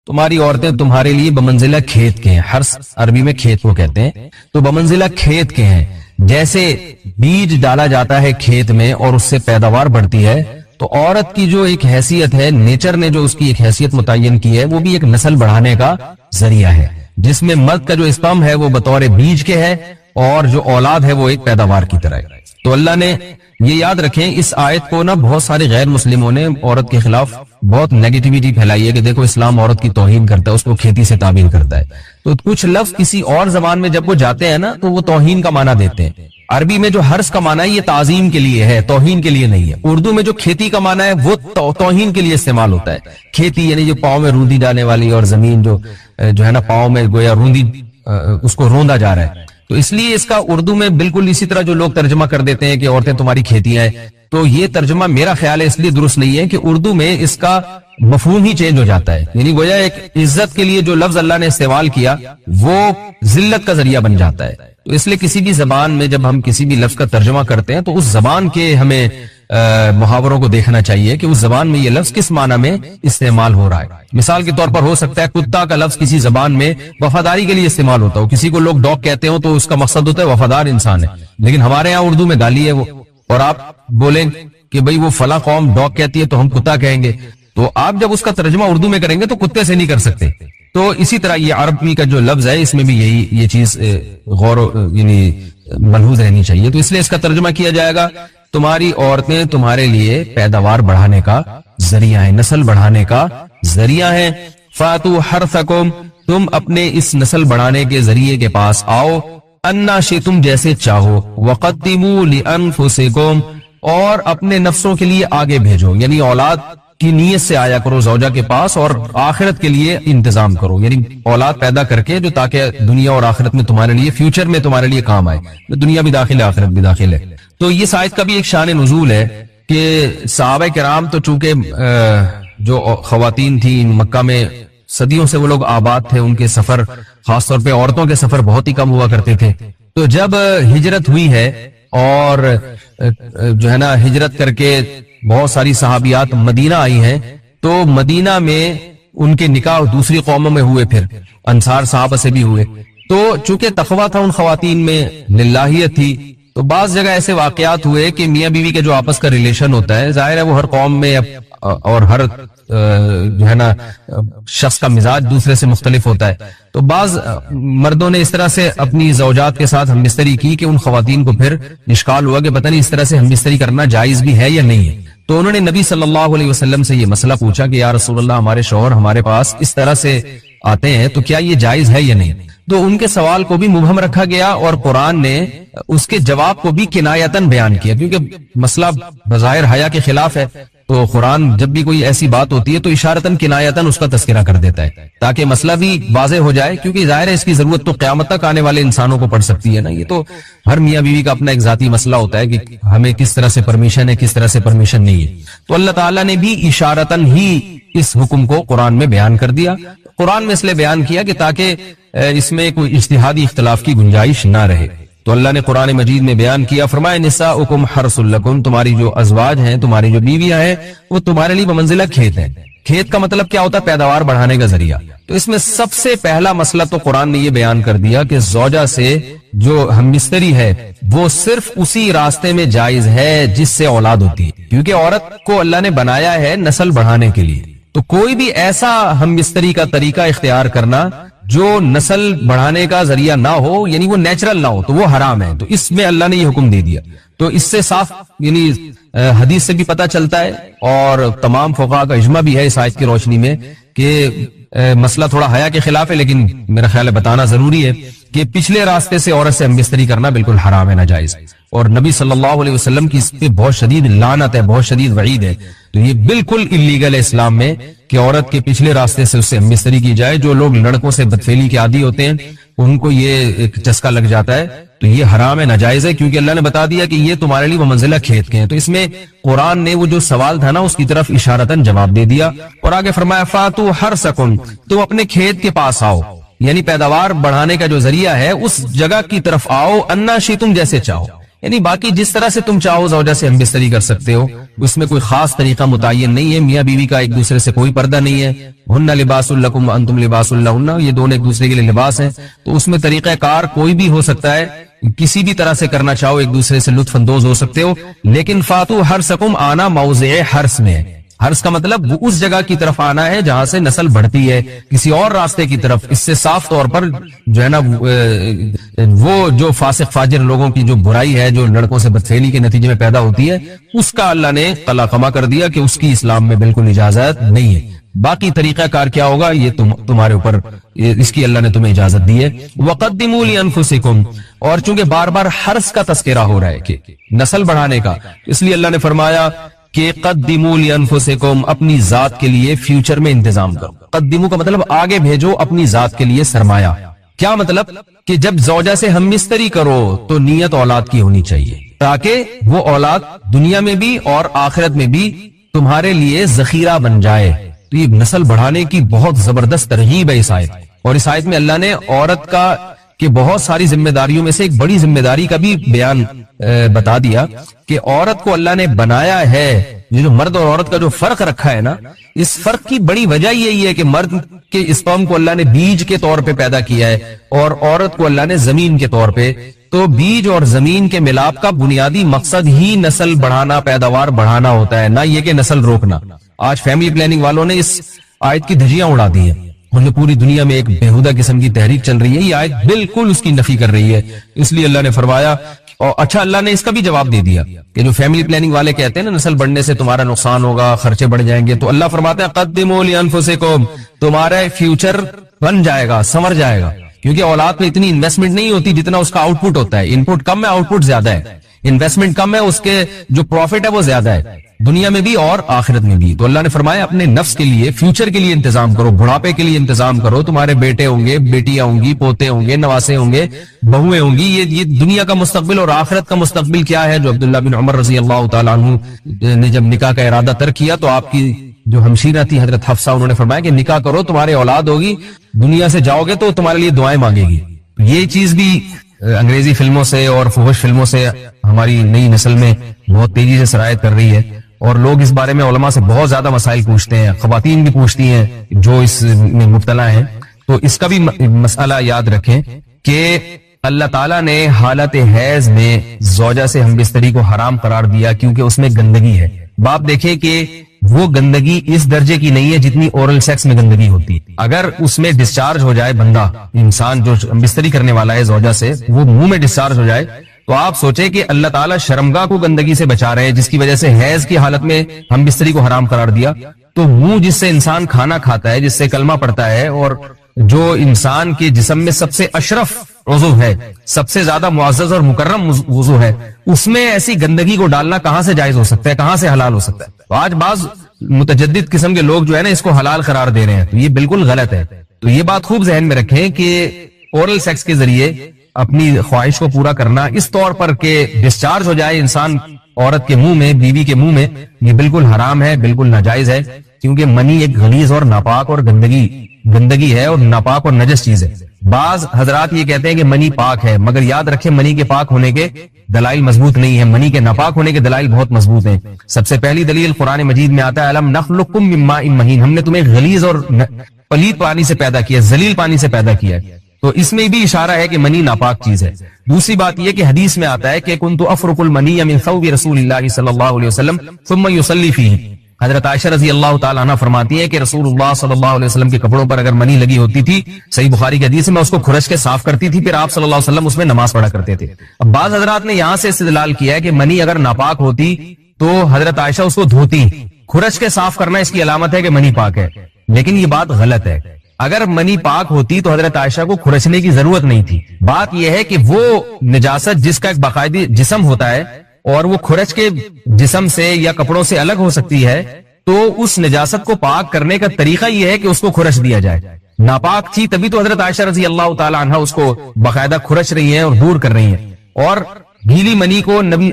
تمہاری عورتیں تمہارے لیے بمنزلہ کھیت کے ہیں. حرث عربی میں کھیت کو کہتے ہیں. تو بمنزلہ کھیت کے ہیں. جیسے بیج ڈالا جاتا ہے کھیت میں اور اس سے پیداوار بڑھتی ہے, تو عورت کی جو ایک حیثیت ہے, نیچر نے جو اس کی ایک حیثیت متعین کی ہے, وہ بھی ایک نسل بڑھانے کا ذریعہ ہے, جس میں مرد کا جو اسپرم ہے وہ بطور بیج کے ہے اور جو اولاد ہے وہ ایک پیداوار کی طرح ہے. تو اللہ نے یہ یاد رکھیں, اس آیت کو نا بہت سارے غیر مسلموں نے عورت کے خلاف بہت نیگیٹیوٹی پھیلائی ہے کہ دیکھو اسلام عورت کی توہین کرتا ہے, اس کو کھیتی سے تعبیر کرتا ہے. تو کچھ لفظ کسی اور زبان میں جب وہ جاتے ہیں نا تو وہ توہین کا معنی دیتے ہیں. عربی میں جو حرث کا معنی ہے یہ تعظیم کے لیے ہے, توہین کے لیے نہیں ہے. اردو میں جو کھیتی کا معنی ہے وہ توہین کے لیے استعمال ہوتا ہے. کھیتی یعنی جو پاؤں میں روندی ڈالنے والی, اور زمین جو ہے نا پاؤں میں گویا روندی, اس کو روندا جا رہا ہے. تو اس لیے اس کا اردو میں بالکل اسی طرح جو لوگ ترجمہ کر دیتے ہیں کہ عورتیں تمہاری کھیتیاں ہیں, تو یہ ترجمہ میرا خیال ہے اس لیے درست نہیں ہے کہ اردو میں اس کا مفہوم ہی چینج ہو جاتا ہے. یعنی گویا ایک عزت کے لیے جو لفظ اللہ نے استعمال کیا وہ ذلت کا ذریعہ بن جاتا ہے. تو اس لیے کسی بھی زبان میں جب ہم کسی بھی لفظ کا ترجمہ کرتے ہیں تو اس زبان کے ہمیں محاوروں کو دیکھنا چاہیے کہ اس زبان میں یہ لفظ کس معنی میں استعمال ہو رہا ہے. مثال کے طور پر ہو سکتا ہے کتا کا لفظ کسی زبان میں وفاداری کے لیے استعمال ہوتا ہو, کسی کو لوگ ڈاگ کہتے ہوں تو اس کا مقصد ہوتا ہے وفادار انسان ہے, لیکن ہمارے یہاں اردو میں گالی ہے وہ, اور آپ بولیں کہ بھئی وہ فلاں قوم ڈاگ کہتی ہے تو ہم کتا کہیں گے, تو آپ جب اس کا ترجمہ اردو میں کریں گے تو کتے سے نہیں کر سکتے. تو اسی طرح یہ عربی کا جو لفظ ہے اس میں بھی یہ چیز غور یعنی ملحوظ رہنی چاہیے. تو اس لیے اس کا ترجمہ کیا جائے گا تمہاری عورتیں تمہارے لیے پیداوار بڑھانے کا ذریعہ ہیں, نسل بڑھانے کا ذریعہ ہیں. فاتو حرثکم, تم اپنے اس نسل بڑھانے کے ذریعے کے پاس آؤ, انا شئتم جیسے چاہو, وقدموا لانفسکم, اور اپنے نفسوں کے لیے آگے بھیجو, یعنی اولاد کی نیت سے آیا کرو زوجہ کے پاس اور آخرت کے لیے انتظام کرو, یعنی اولاد پیدا کر کے جو تاکہ دنیا اور آخرت میں تمہارے لیے, فیوچر میں تمہارے لیے کام آئے. دنیا بھی داخل ہے, آخرت بھی داخل ہے. تو یہ آیت کا بھی ایک شان نزول ہے کہ صحابہ کرام تو چونکہ جو خواتین تھیں مکہ میں صدیوں سے وہ لوگ آباد تھے, ان کے سفر خاص طور پہ عورتوں کے سفر بہت ہی کم ہوا کرتے تھے. تو جب ہجرت ہوئی ہے اور جو ہے نا ہجرت کر کے بہت ساری صحابیات مدینہ آئی ہیں, تو مدینہ میں ان کے نکاح دوسری قوموں میں ہوئے, پھر انصار صحابہ سے بھی ہوئے. تو چونکہ تقویٰ تھا ان خواتین میں, للہیت تھی, تو بعض جگہ ایسے واقعات ہوئے کہ میاں بیوی کے جو آپس کا ریلیشن ہوتا ہے, ظاہر ہے وہ ہر قوم میں اور ہر جو ہے نا شخص کا مزاج دوسرے سے مختلف ہوتا ہے. تو بعض مردوں نے اس طرح سے اپنی زوجات کے ساتھ ہم بستری کی کہ ان خواتین کو پھر اشکال ہوا کہ پتہ نہیں اس طرح سے ہم بستری کرنا جائز بھی ہے یا نہیں ہے. تو انہوں نے نبی صلی اللہ علیہ وسلم سے یہ مسئلہ پوچھا کہ یا رسول اللہ, ہمارے شوہر ہمارے پاس اس طرح سے آتے ہیں تو کیا یہ جائز ہے یا نہیں. تو ان کے سوال کو بھی مبہم رکھا گیا اور قرآن نے اس کے جواب کو بھی کنایتاً بیان کیا, کیونکہ مسئلہ بظاہر حیا کے خلاف ہے. تو قرآن جب بھی کوئی ایسی بات ہوتی ہے تو اشارتاً کنایتاً اس کا تذکرہ کر دیتا ہے تاکہ مسئلہ بھی واضح ہو جائے, کیونکہ ظاہر ہے اس کی ضرورت تو قیامت تک آنے والے انسانوں کو پڑ سکتی ہے نا. یہ تو ہر میاں بیوی کا اپنا ایک ذاتی مسئلہ ہوتا ہے کہ ہمیں کس طرح سے پرمیشن ہے, کس طرح سے پرمیشن نہیں ہے. تو اللہ تعالیٰ نے بھی اشارتاً ہی اس حکم کو قرآن میں بیان کر دیا. قرآن میں اس لیے بیان کیا کہ تاکہ اس میں کوئی اجتہادی اختلاف کی گنجائش نہ رہے. تو اللہ نے قرآن مجید میں بیان کیا, فرمایا نساؤکم حرث لکم, تمہاری جو ازواج ہیں, تمہاری جو بیویاں ہیں, وہ تمہارے لیے بمنزلہ کھیت ہیں. کھیت کا مطلب کیا ہوتا ہے؟ پیداوار بڑھانے کا ذریعہ. تو اس میں سب سے پہلا مسئلہ تو قرآن نے یہ بیان کر دیا کہ زوجہ سے جو ہم بستری ہے وہ صرف اسی راستے میں جائز ہے جس سے اولاد ہوتی ہے, کیونکہ عورت کو اللہ نے بنایا ہے نسل بڑھانے کے لیے. تو کوئی بھی ایسا ہم بستری کا طریقہ اختیار کرنا جو نسل بڑھانے کا ذریعہ نہ ہو, یعنی وہ نیچرل نہ ہو, تو وہ حرام ہے. تو اس میں اللہ نے یہ حکم دے دیا. تو اس سے صاف یعنی حدیث سے بھی پتہ چلتا ہے اور تمام فقہاء کا اجماع بھی ہے اس آیت کی روشنی میں کہ مسئلہ تھوڑا حیا کے خلاف ہے, لیکن میرا خیال ہے بتانا ضروری ہے کہ پچھلے راستے سے عورت سے ہم بستری کرنا بالکل حرام ہے, ناجائز. اور نبی صلی اللہ علیہ وسلم کی اس پہ بہت شدید لعنت ہے, بہت شدید وعید ہے. تو یہ بالکل اللیگل ہے اسلام میں کہ عورت کے پچھلے راستے سے اس سے ہم بستری کی جائے. جو لوگ لڑکوں سے بدفعلی کے عادی ہوتے ہیں ان کو یہ ایک چسکا لگ جاتا ہے, تو یہ حرام ہے, ناجائز ہے, کیونکہ اللہ نے بتا دیا کہ یہ تمہارے لیے وہ منزلہ کھیت کے ہیں. تو اس میں قرآن نے وہ جو سوال تھا نا اس کی طرف اشارتاً جواب دے دیا. اور آگے فرمایا فاتو حرثکم, تم اپنے کھیت کے پاس آؤ, یعنی پیداوار بڑھانے کا جو ذریعہ ہے اس جگہ کی طرف آؤ, انا شئتم جیسے چاہو. یعنی باقی جس طرح سے تم چاہو زوجہ سے ہم بستری کر سکتے ہو، اس میں کوئی خاص طریقہ متعین نہیں ہے. میاں بیوی کا ایک دوسرے سے کوئی پردہ نہیں ہے. ہن لباس لکم وانتم لباس لہن، یہ دونوں ایک دوسرے کے لیے لباس ہیں. تو اس میں طریقہ کار کوئی بھی ہو سکتا ہے، کسی بھی طرح سے کرنا چاہو ایک دوسرے سے لطف اندوز ہو سکتے ہو. لیکن فاتو حرسکم، آنا موضع حرس میں ہے. حرس کا مطلب وہ اس جگہ کی طرف آنا ہے جہاں سے نسل بڑھتی ہے، کسی اور راستے کی طرف. اس سے صاف طور پر جو ہے نا وہ جو فاسق فاجر لوگوں کی جو برائی ہے، جو لڑکوں سے بدفعلی کے نتیجے میں پیدا ہوتی ہے، اس کا اللہ نے قلع قما کر دیا کہ اس کی اسلام میں بالکل اجازت نہیں ہے. باقی طریقہ کار کیا ہوگا یہ تمہارے اوپر، اس کی اللہ نے تمہیں اجازت دی ہے. وَقَدِّمُوا لِأَنفُسِكُمْ، اور چونکہ بار بار حرس کا تذکرہ ہو رہا ہے کہ نسل بڑھانے کا، اس لیے اللہ نے فرمایا کہ قدموا لانفسکم، اپنی ذات کے لیے فیوچر میں انتظام کرو. قدموا کا مطلب آگے بھیجو اپنی ذات کے لیے سرمایہ. کیا مطلب؟ کہ جب زوجہ سے ہم مستری کرو تو نیت اولاد کی ہونی چاہیے، تاکہ وہ اولاد دنیا میں بھی اور آخرت میں بھی تمہارے لیے ذخیرہ بن جائے. تو یہ نسل بڑھانے کی بہت زبردست ترغیب ہے اس آیت. اور اس آیت میں اللہ نے عورت کا کہ بہت ساری ذمہ داریوں میں سے ایک بڑی ذمہ داری کا بھی بیان بتا دیا کہ عورت کو اللہ نے بنایا ہے. یہ جو مرد اور عورت کا جو فرق رکھا ہے نا، اس فرق کی بڑی وجہ یہی ہے کہ مرد کے اسپرم کو اللہ نے بیج کے طور پہ پیدا کیا ہے اور عورت کو اللہ نے زمین کے طور پہ. تو بیج اور زمین کے ملاپ کا بنیادی مقصد ہی نسل بڑھانا، پیداوار بڑھانا ہوتا ہے، نہ یہ کہ نسل روکنا. آج فیملی پلاننگ والوں نے اس آیت کی دھجیاں اڑا دی ہیں، اور جو پوری دنیا میں ایک بےہودہ قسم کی تحریک چل رہی ہے، یہ آیت بالکل اس کی نفی کر رہی ہے. اس لیے اللہ نے فرمایا، اور اچھا اللہ نے اس کا بھی جواب دے دیا کہ جو فیملی پلاننگ والے کہتے ہیں نا نسل بڑھنے سے تمہارا نقصان ہوگا، خرچے بڑھ جائیں گے، تو اللہ فرماتا ہے قدموا لانفسکم، تمہارا فیوچر بن جائے گا، سنور جائے گا. کیونکہ اولاد میں اتنی انویسٹمنٹ نہیں ہوتی جتنا اس کا آؤٹ پٹ ہوتا ہے. ان پٹ کم ہے، آؤٹ پٹ زیادہ ہے. انویسٹمنٹ کم ہے، اس کے جو پروفٹ ہے وہ زیادہ ہے، دنیا میں بھی اور آخرت میں بھی. تو اللہ نے فرمایا اپنے نفس کے لیے، فیوچر کے لیے انتظام کرو، بڑھاپے کے لیے انتظام کرو. تمہارے بیٹے ہوں گے، بیٹیاں ہوں گی، پوتے ہوں گے، نواسے ہوں گے، بہویں ہوں گی. یہ دنیا کا مستقبل اور آخرت کا مستقبل کیا ہے. جو عبداللہ بن عمر رضی اللہ تعالیٰ عنہ نے جب نکاح کا ارادہ ترک کیا تو آپ کی جو ہمشیرہ تھی حضرت حفصہ، انہوں نے فرمایا کہ نکاح کرو، تمہارے اولاد ہوگی، دنیا سے جاؤ گے تو تمہارے لیے دعائیں مانگے گی. یہ چیز بھی انگریزی فلموں سے اور فحش فلموں سے ہماری نئی نسل میں بہت تیزی سے سرایت کر رہی ہے، اور لوگ اس بارے میں علماء سے بہت زیادہ مسائل پوچھتے ہیں، خواتین بھی پوچھتی ہیں جو اس میں مبتلا ہیں. تو اس کا بھی مسئلہ یاد رکھیں کہ اللہ تعالیٰ نے حالت حیض میں زوجہ سے ہم بستری کو حرام قرار دیا کیونکہ اس میں گندگی ہے. باپ دیکھیں کہ وہ گندگی اس درجے کی نہیں ہے جتنی اورل سیکس میں گندگی ہوتی. اگر اس میں ڈسچارج ہو جائے بندہ، انسان جو بستری کرنے والا ہے زوجہ سے، وہ منہ میں ڈسچارج ہو جائے تو آپ سوچیں کہ اللہ تعالیٰ شرمگاہ کو گندگی سے بچا رہے ہیں، جس کی وجہ سے حیض کی حالت میں ہم بستری کو حرام قرار دیا. تو منہ جس سے انسان کھانا کھاتا ہے، جس سے کلمہ پڑھتا ہے، اور جو انسان کے جسم میں سب سے اشرف عضو ہے، سب سے زیادہ معزز اور مکرم عضو ہے، اس میں ایسی گندگی کو ڈالنا کہاں سے جائز ہو سکتا ہے، کہاں سے حلال ہو سکتا ہے. تو آج بعض متجدد قسم کے لوگ جو ہے نا اس کو حلال قرار دے رہے ہیں، تو یہ بالکل غلط ہے. تو یہ بات خوب ذہن میں رکھیں کہ اورل سیکس کے ذریعے اپنی خواہش کو پورا کرنا اس طور پر کہ ڈسچارج ہو جائے انسان عورت کے منہ میں، بیوی کے منہ میں، یہ بالکل حرام ہے، بالکل ناجائز ہے. کیونکہ منی ایک غلیظ اور ناپاک اور گندگی ہے اور ناپاک اور نجس چیز ہے. بعض حضرات یہ کہتے ہیں کہ منی پاک ہے، مگر یاد رکھیں منی کے پاک ہونے کے دلائل مضبوط نہیں ہیں، منی کے ناپاک ہونے کے دلائل بہت مضبوط ہیں. سب سے پہلی دلیل قرآن مجید میں آتا ہے الم نخلقکم من ماء مہین، ہم نے تمہیں غلیظ اور پلید پانی سے پیدا کیا، ذلیل پانی سے پیدا کیا. تو اس میں بھی اشارہ ہے کہ منی ناپاک چیز ہے. دوسری بات یہ کہ حدیث میں آتا ہے کہ کنت افرق المنی من ثوب رسول اللہ صلی اللہ علیہ وسلم ثم يصلي فيه. حضرت عائشہ رضی اللہ تعالیٰ عنہ فرماتی ہے کہ رسول اللہ صلی اللہ علیہ وسلم کے کپڑوں پر اگر منی لگی ہوتی تھی، صحیح بخاری کی حدیث میں، اس کو کھرچ کے صاف کرتی تھی، پھر آپ صلی اللہ علیہ وسلم اس میں نماز پڑھا کرتے تھے. اب بعض حضرات نے یہاں سے استدلال کیا ہے کہ منی اگر ناپاک ہوتی تو حضرت عائشہ اس کو دھوتی، کھرچ کے صاف کرنا اس کی علامت ہے کہ منی پاک ہے. لیکن یہ بات غلط ہے. اگر منی پاک ہوتی تو حضرت عائشہ کو کھرچنے کی ضرورت نہیں تھی. بات یہ ہے کہ وہ نجاست جس کا ایک باقاعدی جسم ہوتا ہے اور وہ کھرچ کے جسم سے یا کپڑوں سے الگ ہو سکتی ہے، تو اس نجاست کو پاک کرنے کا طریقہ یہ ہے کہ اس کو کھرچ دیا جائے. ناپاک تھی تبھی تو حضرت عائشہ رضی اللہ تعالی عنہ اس کو باقاعدہ کھرچ رہی ہیں اور دور کر رہی ہیں. اور گیلی منی کو نبی،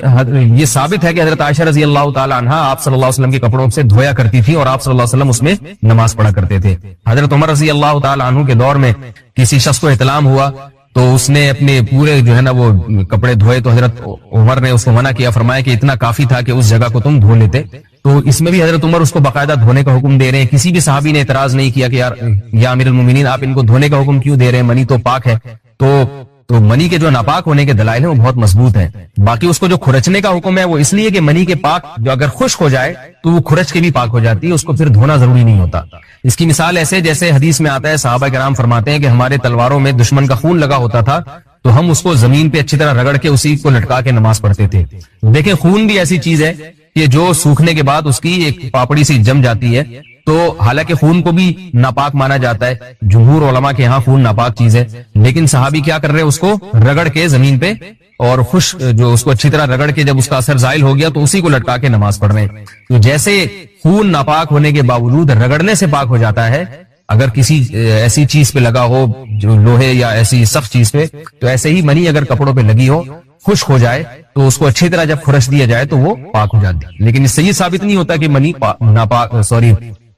یہ ثابت ہے کہ حضرت عائشہ رضی اللہ تعالی عنہ آپ صلی اللہ علیہ وسلم کے کپڑوں سے دھویا کرتی تھی اور آپ صلی اللہ علیہ وسلم اس میں نماز پڑھا کرتے تھے. حضرت عمر رضی اللہ تعالی عنہ کے دور میں کسی شخص کو احتلام ہوا تو اس نے اپنے پورے جو ہے نا وہ کپڑے دھوئے تو حضرت عمر نے اس کو منع کیا, فرمایا کہ اتنا کافی تھا کہ اس جگہ کو تم دھو لیتے. تو اس میں بھی حضرت عمر اس کو باقاعدہ دھونے کا حکم دے رہے ہیں. کسی بھی صحابی نے اعتراض نہیں کیا کہ یار یا امیر المومنین آپ ان کو دھونے کا حکم کیوں دے رہے ہیں, منی تو پاک ہے. تو منی کے جو ناپاک ہونے کے دلائل ہیں وہ بہت مضبوط ہیں. باقی اس کو جو کھرچنے کا حکم ہے وہ اس لیے کہ منی کے پاک جو اگر خشک ہو جائے تو وہ کھرچ کے بھی پاک ہو جاتی ہے, اس کو پھر دھونا ضروری نہیں ہوتا. اس کی مثال ایسے جیسے حدیث میں آتا ہے, صحابہ کرام فرماتے ہیں کہ ہمارے تلواروں میں دشمن کا خون لگا ہوتا تھا تو ہم اس کو زمین پہ اچھی طرح رگڑ کے اسی کو لٹکا کے نماز پڑھتے تھے. دیکھیں خون بھی ایسی چیز ہے کہ جو سوکھنے کے بعد اس کی ایک پاپڑی سی جم جاتی ہے, تو حالانکہ خون کو بھی ناپاک مانا جاتا ہے, جمہور علماء کے ہاں خون ناپاک چیز ہے, لیکن صحابی کیا کر رہے ہیں, اس کو رگڑ کے زمین پہ اور خشک جو اس کو اچھی طرح رگڑ کے جب اس کا اثر زائل ہو گیا تو اسی کو لٹکا کے نماز پڑھ رہے ہیں. تو جیسے خون ناپاک ہونے کے باوجود رگڑنے سے پاک ہو جاتا ہے اگر کسی ایسی چیز پہ لگا ہو جو لوہے یا ایسی سخت چیز پہ, تو ایسے ہی منی اگر کپڑوں پہ لگی ہو خشک ہو جائے تو اس کو اچھی طرح جب کھرچ دیا جائے تو وہ پاک ہو جاتی ہے. لیکن اس سے یہ ثابت نہیں ہوتا کہ منی ناپاک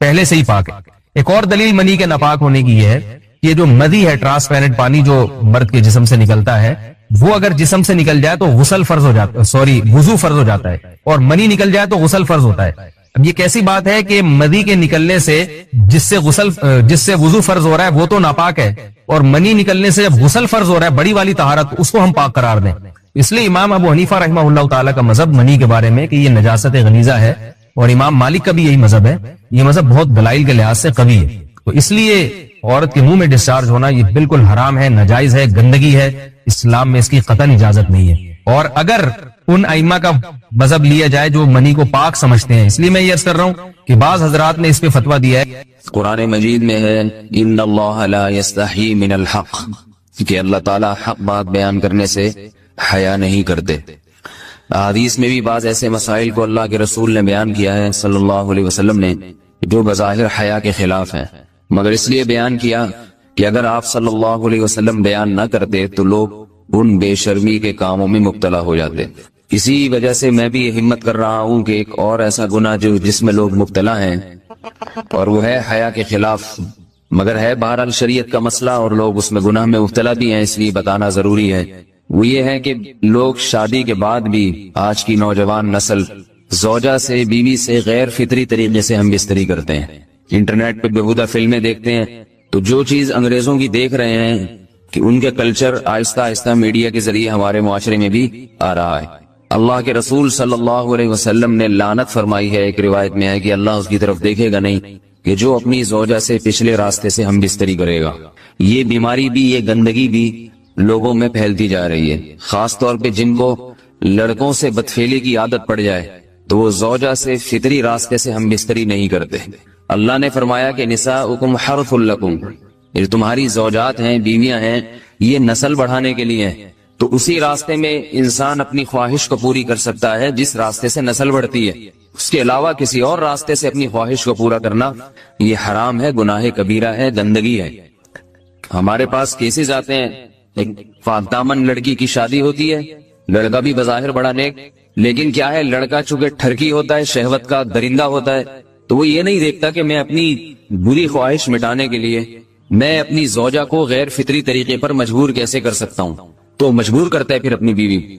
پہلے سے ہی پاک ہے. ایک اور دلیل منی کے ناپاک ہونے کی یہ ہے کہ جو مدی ہے, ٹرانسپیرنٹ پانی جو مرد کے جسم سے نکلتا ہے, وہ اگر جسم سے نکل جائے تو غسل فرض ہو جاتا ہے, وضو فرض ہو جاتا ہے, اور منی نکل جائے تو غسل فرض ہوتا ہے. اب یہ کیسی بات ہے کہ مدی کے نکلنے سے جس سے وضو فرض ہو رہا ہے وہ تو ناپاک ہے, اور منی نکلنے سے جب غسل فرض ہو رہا ہے بڑی والی طہارت, اس کو ہم پاک قرار دیں. اس لیے امام ابو حنیفہ رحمہ اللہ تعالیٰ کا مذہب منی کے بارے میں کہ یہ نجاست غلیظہ ہے, اور امام مالک کا بھی یہی مذہب ہے. یہ مذہب بہت دلائل کے لحاظ سے قوی ہے. تو اس لیے عورت کے منہ میں ڈسچارج ہونا یہ بالکل حرام ہے, ناجائز ہے, گندگی ہے, اسلام میں اس کی قطعاً اجازت نہیں ہے. اور اگر ان ائمہ کا مذہب لیا جائے جو منی کو پاک سمجھتے ہیں, اس لیے میں یہ عرض کر رہا ہوں کہ بعض حضرات نے اس پہ فتویٰ دیا ہے. قرآن مجید میں ہے ان اللہ لا یستحی من الحق, کہ اللہ تعالیٰ حق بات بیان کرنے سے حیا نہیں کرتے. حدیث میں بھی بعض ایسے مسائل کو اللہ کے رسول نے بیان کیا ہے صلی اللہ علیہ وسلم نے جو بظاہر حیا کے خلاف ہیں, مگر اس لیے بیان کیا کہ اگر آپ صلی اللہ علیہ وسلم بیان نہ کرتے تو لوگ ان بے شرمی کے کاموں میں مبتلا ہو جاتے. اسی وجہ سے میں بھی ہمت کر رہا ہوں کہ ایک اور ایسا گناہ جو جس میں لوگ مبتلا ہیں اور وہ ہے حیا کے خلاف, مگر ہے بہرحال شریعت کا مسئلہ اور لوگ اس میں گناہ میں مبتلا بھی ہیں, اس لیے بتانا ضروری ہے. وہ یہ ہے کہ لوگ شادی کے بعد بھی آج کی نوجوان نسل زوجہ سے, بیوی سے غیر فطری طریقے سے ہم بستری کرتے ہیں. انٹرنیٹ پہ بےہودہ فلمیں دیکھتے ہیں, تو جو چیز انگریزوں کی دیکھ رہے ہیں کہ ان کے کلچر آہستہ آہستہ میڈیا کے ذریعے ہمارے معاشرے میں بھی آ رہا ہے. اللہ کے رسول صلی اللہ علیہ وسلم نے لعنت فرمائی ہے, ایک روایت میں ہے کہ اللہ اس کی طرف دیکھے گا نہیں کہ جو اپنی زوجہ سے پچھلے راستے سے ہم بستری کرے گا. یہ بیماری بھی, یہ گندگی بھی لوگوں میں پھیلتی جا رہی ہے, خاص طور پہ جن کو لڑکوں سے بدفعلی کی عادت پڑ جائے تو وہ زوجہ سے فطری راستے سے ہم بستری نہیں کرتے. اللہ نے فرمایا کہ نساؤکم حرث لکم, یہ تمہاری زوجات ہیں, بیویاں ہیں, یہ نسل بڑھانے کے لیے ہیں. تو اسی راستے میں انسان اپنی خواہش کو پوری کر سکتا ہے جس راستے سے نسل بڑھتی ہے. اس کے علاوہ کسی اور راستے سے اپنی خواہش کو پورا کرنا یہ حرام ہے, گناہ کبیرہ ہے, گندگی ہے. ہمارے پاس کیسز آتے ہیں, ایک دامن لڑکی کی شادی ہوتی ہے, لڑکا بھی بظاہر بڑا نیک, لیکن کیا ہے لڑکا چونکہ ٹھرکی ہوتا ہے, شہوت کا درندہ ہوتا ہے, تو وہ یہ نہیں دیکھتا کہ میں اپنی بری خواہش مٹانے کے لیے میں اپنی زوجہ کو غیر فطری طریقے پر مجبور کیسے کر سکتا ہوں. تو مجبور کرتا ہے پھر اپنی بیوی.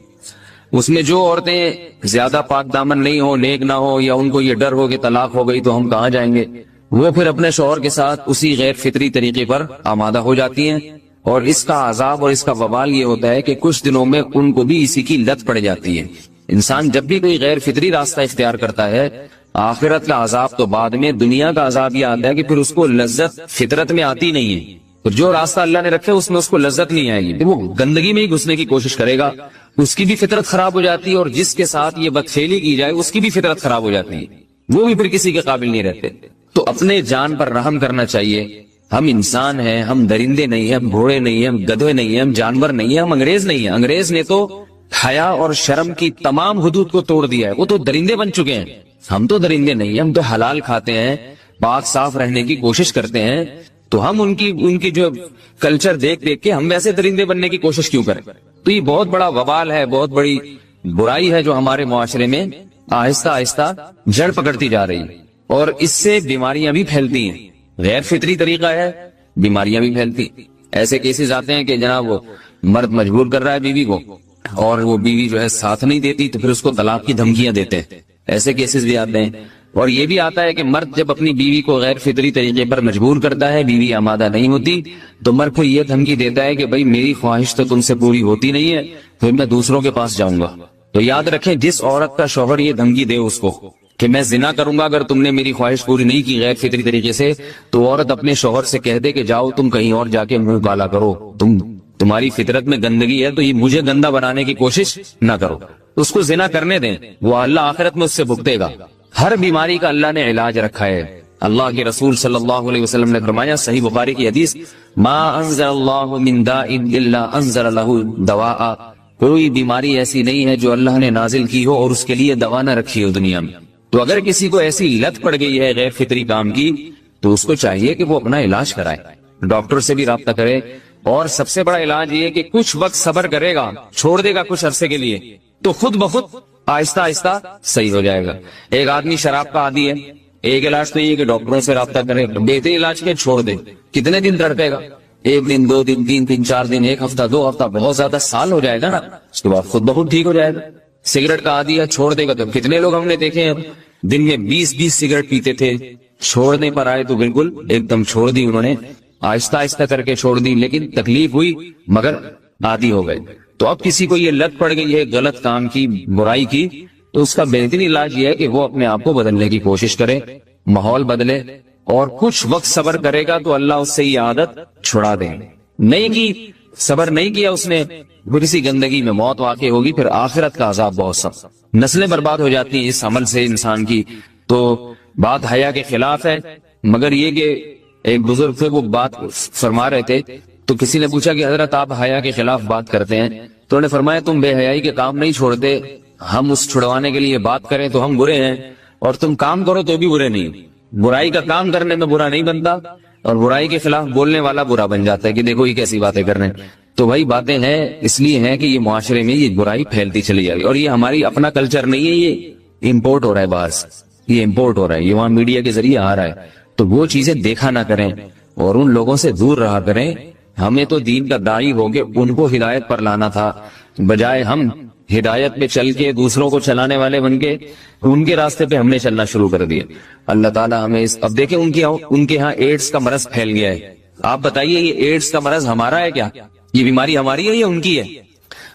اس میں جو عورتیں زیادہ پاک دامن نہیں ہو, نیک نہ ہو, یا ان کو یہ ڈر ہو کہ طلاق ہو گئی تو ہم کہاں جائیں گے, وہ پھر اپنے شوہر کے ساتھ اسی غیر فطری طریقے پر آمادہ ہو جاتی ہیں. اور اس کا عذاب اور اس کا وبال یہ ہوتا ہے کہ کچھ دنوں میں ان کو بھی اسی کی لت پڑ جاتی ہے. انسان جب بھی کوئی غیر فطری راستہ اختیار کرتا ہے, آخرت کا عذاب تو بعد میں, دنیا کا عذاب یہ آتا ہے کہ پھر اس کو لذت فطرت میں آتی نہیں ہے. تو جو راستہ اللہ نے رکھے اس میں اس کو لذت نہیں آئے گی, وہ گندگی میں ہی گھسنے کی کوشش کرے گا, اس کی بھی فطرت خراب ہو جاتی ہے, اور جس کے ساتھ یہ بدفعلی کی جائے اس کی بھی فطرت خراب ہو جاتی ہے, وہ بھی پھر کسی کے قابل نہیں رہتے. تو اپنے جان پر رحم کرنا چاہیے. ہم انسان ہیں, ہم درندے نہیں ہیں, ہم گھوڑے نہیں ہیں, ہم گدھے نہیں ہیں, ہم جانور نہیں ہیں, ہم انگریز نہیں ہیں. انگریز نے تو حیا اور شرم کی تمام حدود کو توڑ دیا ہے, وہ تو درندے بن چکے ہیں. ہم تو درندے نہیں ہیں, ہم تو حلال کھاتے ہیں, پاک صاف رہنے کی کوشش کرتے ہیں. تو ہم ان کی جو کلچر دیکھ کے ہم ویسے درندے بننے کی کوشش کیوں کریں. تو یہ بہت بڑا وبال ہے, بہت بڑی برائی ہے جو ہمارے معاشرے میں آہستہ آہستہ جڑ پکڑتی جا رہی ہے, اور اس سے بیماریاں بھی پھیلتی ہیں. غیر فطری طریقہ ہے, بیماریاں بھی پھیلتی. ایسے کیسز آتے ہیں کہ جناب وہ مرد مجبور کر رہا ہے بیوی کو اور وہ بیوی جو ہے ساتھ نہیں دیتی تو پھر اس کو طلاق کی دھمکیاں دیتے ہیں. ایسے کیسز بھی آتے ہیں. اور یہ بھی آتا ہے کہ مرد جب اپنی بیوی کو غیر فطری طریقے پر مجبور کرتا ہے, بیوی آمادہ نہیں ہوتی, تو مرد کو یہ دھمکی دیتا ہے کہ بھائی میری خواہش تو تم سے پوری ہوتی نہیں ہے, پھر میں دوسروں کے پاس جاؤں گا. تو یاد رکھیں, جس عورت کا شوہر یہ دھمکی دے اس کو کہ میں زنا کروں گا اگر تم نے میری خواہش پوری نہیں کی غیر فطری طریقے سے, تو عورت اپنے شوہر سے کہہ دے کہ جاؤ تم کہیں اور جا کے منہ کالا کرو, تمہاری فطرت میں گندگی ہے تو یہ مجھے گندا بنانے کی کوشش نہ کرو. اس کو زنا کرنے دیں, وہ اللہ آخرت میں اس سے بھگتے گا. ہر بیماری کا اللہ نے علاج رکھا ہے. اللہ کے رسول صلی اللہ علیہ وسلم نے فرمایا, صحیح بخاری کی حدیث, ما انزل اللہ من داء الا انزل له دواء, کوئی بیماری ایسی نہیں ہے جو اللہ نے نازل کی ہو اور اس کے لیے دوا نہ رکھی ہو دنیا میں. تو اگر کسی کو ایسی لت پڑ گئی ہے غیر فطری کام کی, تو اس کو چاہیے کہ وہ اپنا علاج کرائے, ڈاکٹر سے بھی رابطہ کرے. اور سب سے بڑا علاج یہ کہ کچھ وقت صبر کرے گا, چھوڑ دے گا کچھ عرصے کے لیے, تو خود بخود آہستہ آہستہ صحیح ہو جائے گا. ایک آدمی شراب کا عادی ہے, ایک علاج تو یہ کہ ڈاکٹروں سے رابطہ کرے, بہترین علاج کے چھوڑ دے. کتنے دن تڑپے گا؟ 1 دن 2 دن 3 دن 4 دن 1 ہفتہ 2 ہفتہ, بہت زیادہ سال ہو جائے گا نا, اس کے بعد خود بخود ٹھیک ہو جائے گا. سگریٹ کا عادی ہے, چھوڑ دے گا. تو کتنے لوگ ہم نے دیکھے ہیں دن میں 20 سگریٹ پیتے تھے, چھوڑنے پر آئے تو بالکل ایک دم چھوڑ دی انہوں نے, آہستہ آہستہ کر کے چھوڑ دی, لیکن تکلیف ہوئی مگر عادی ہو گئے. تو اب کسی کو یہ لت پڑ گئی ہے غلط کام کی, برائی کی, تو اس کا بہترین علاج یہ ہے کہ وہ اپنے آپ کو بدلنے کی کوشش کرے, ماحول بدلے, اور کچھ وقت صبر کرے گا تو اللہ اس سے یہ عادت چھڑا دے. نہیں کی, صبر نہیں کیا اس نے, پھر اسی گندگی میں موت واقع ہوگی, پھر آخرت کا عذاب بہت سخت. نسلیں برباد ہو جاتی ہیں اس عمل سے انسان کی. تو بات حیا کے خلاف ہے, مگر یہ کہ ایک بزرگ تھے وہ بات فرما رہے تھے, تو کسی نے پوچھا کہ حضرت آپ حیا کے خلاف بات کرتے ہیں, تو انہوں نے فرمایا تم بے حیائی کے کام نہیں چھوڑتے, ہم اس چھڑوانے کے لیے بات کریں تو ہم برے ہیں, اور تم کام کرو تو بھی برے نہیں. برائی کا کام کرنے میں برا نہیں بنتا, اور برائی کے خلاف بولنے والا برا بن جاتا ہے کہ دیکھو یہ کیسی باتیں کر رہے ہیں. تو بھائی باتیں ہیں اس لیے ہیں کہ یہ معاشرے میں یہ برائی پھیلتی چلی جائے گی, اور یہ ہماری اپنا کلچر نہیں ہے, یہ امپورٹ ہو رہا ہے باہر سے, یہ امپورٹ ہو رہا ہے, یہ وہاں میڈیا کے ذریعے آ رہا ہے. تو وہ چیزیں دیکھا نہ کریں اور ان لوگوں سے دور رہا کریں. ہمیں تو دین کا داعی ہو کے ان کو ہدایت پر لانا تھا, بجائے ہم ہدایت پہ چل کے دوسروں کو چلانے والے بن کے ان کے راستے پہ ہم نے چلنا شروع کر دیا. اللہ تعالیٰ ہمیں اب دیکھیں ان کے ہاں ایڈز کا مرض پھیل گیا ہے. آپ بتائیے یہ ایڈز کا مرض ہمارا ہے کیا؟ یہ بیماری ہماری ہے یا ان کی ہے؟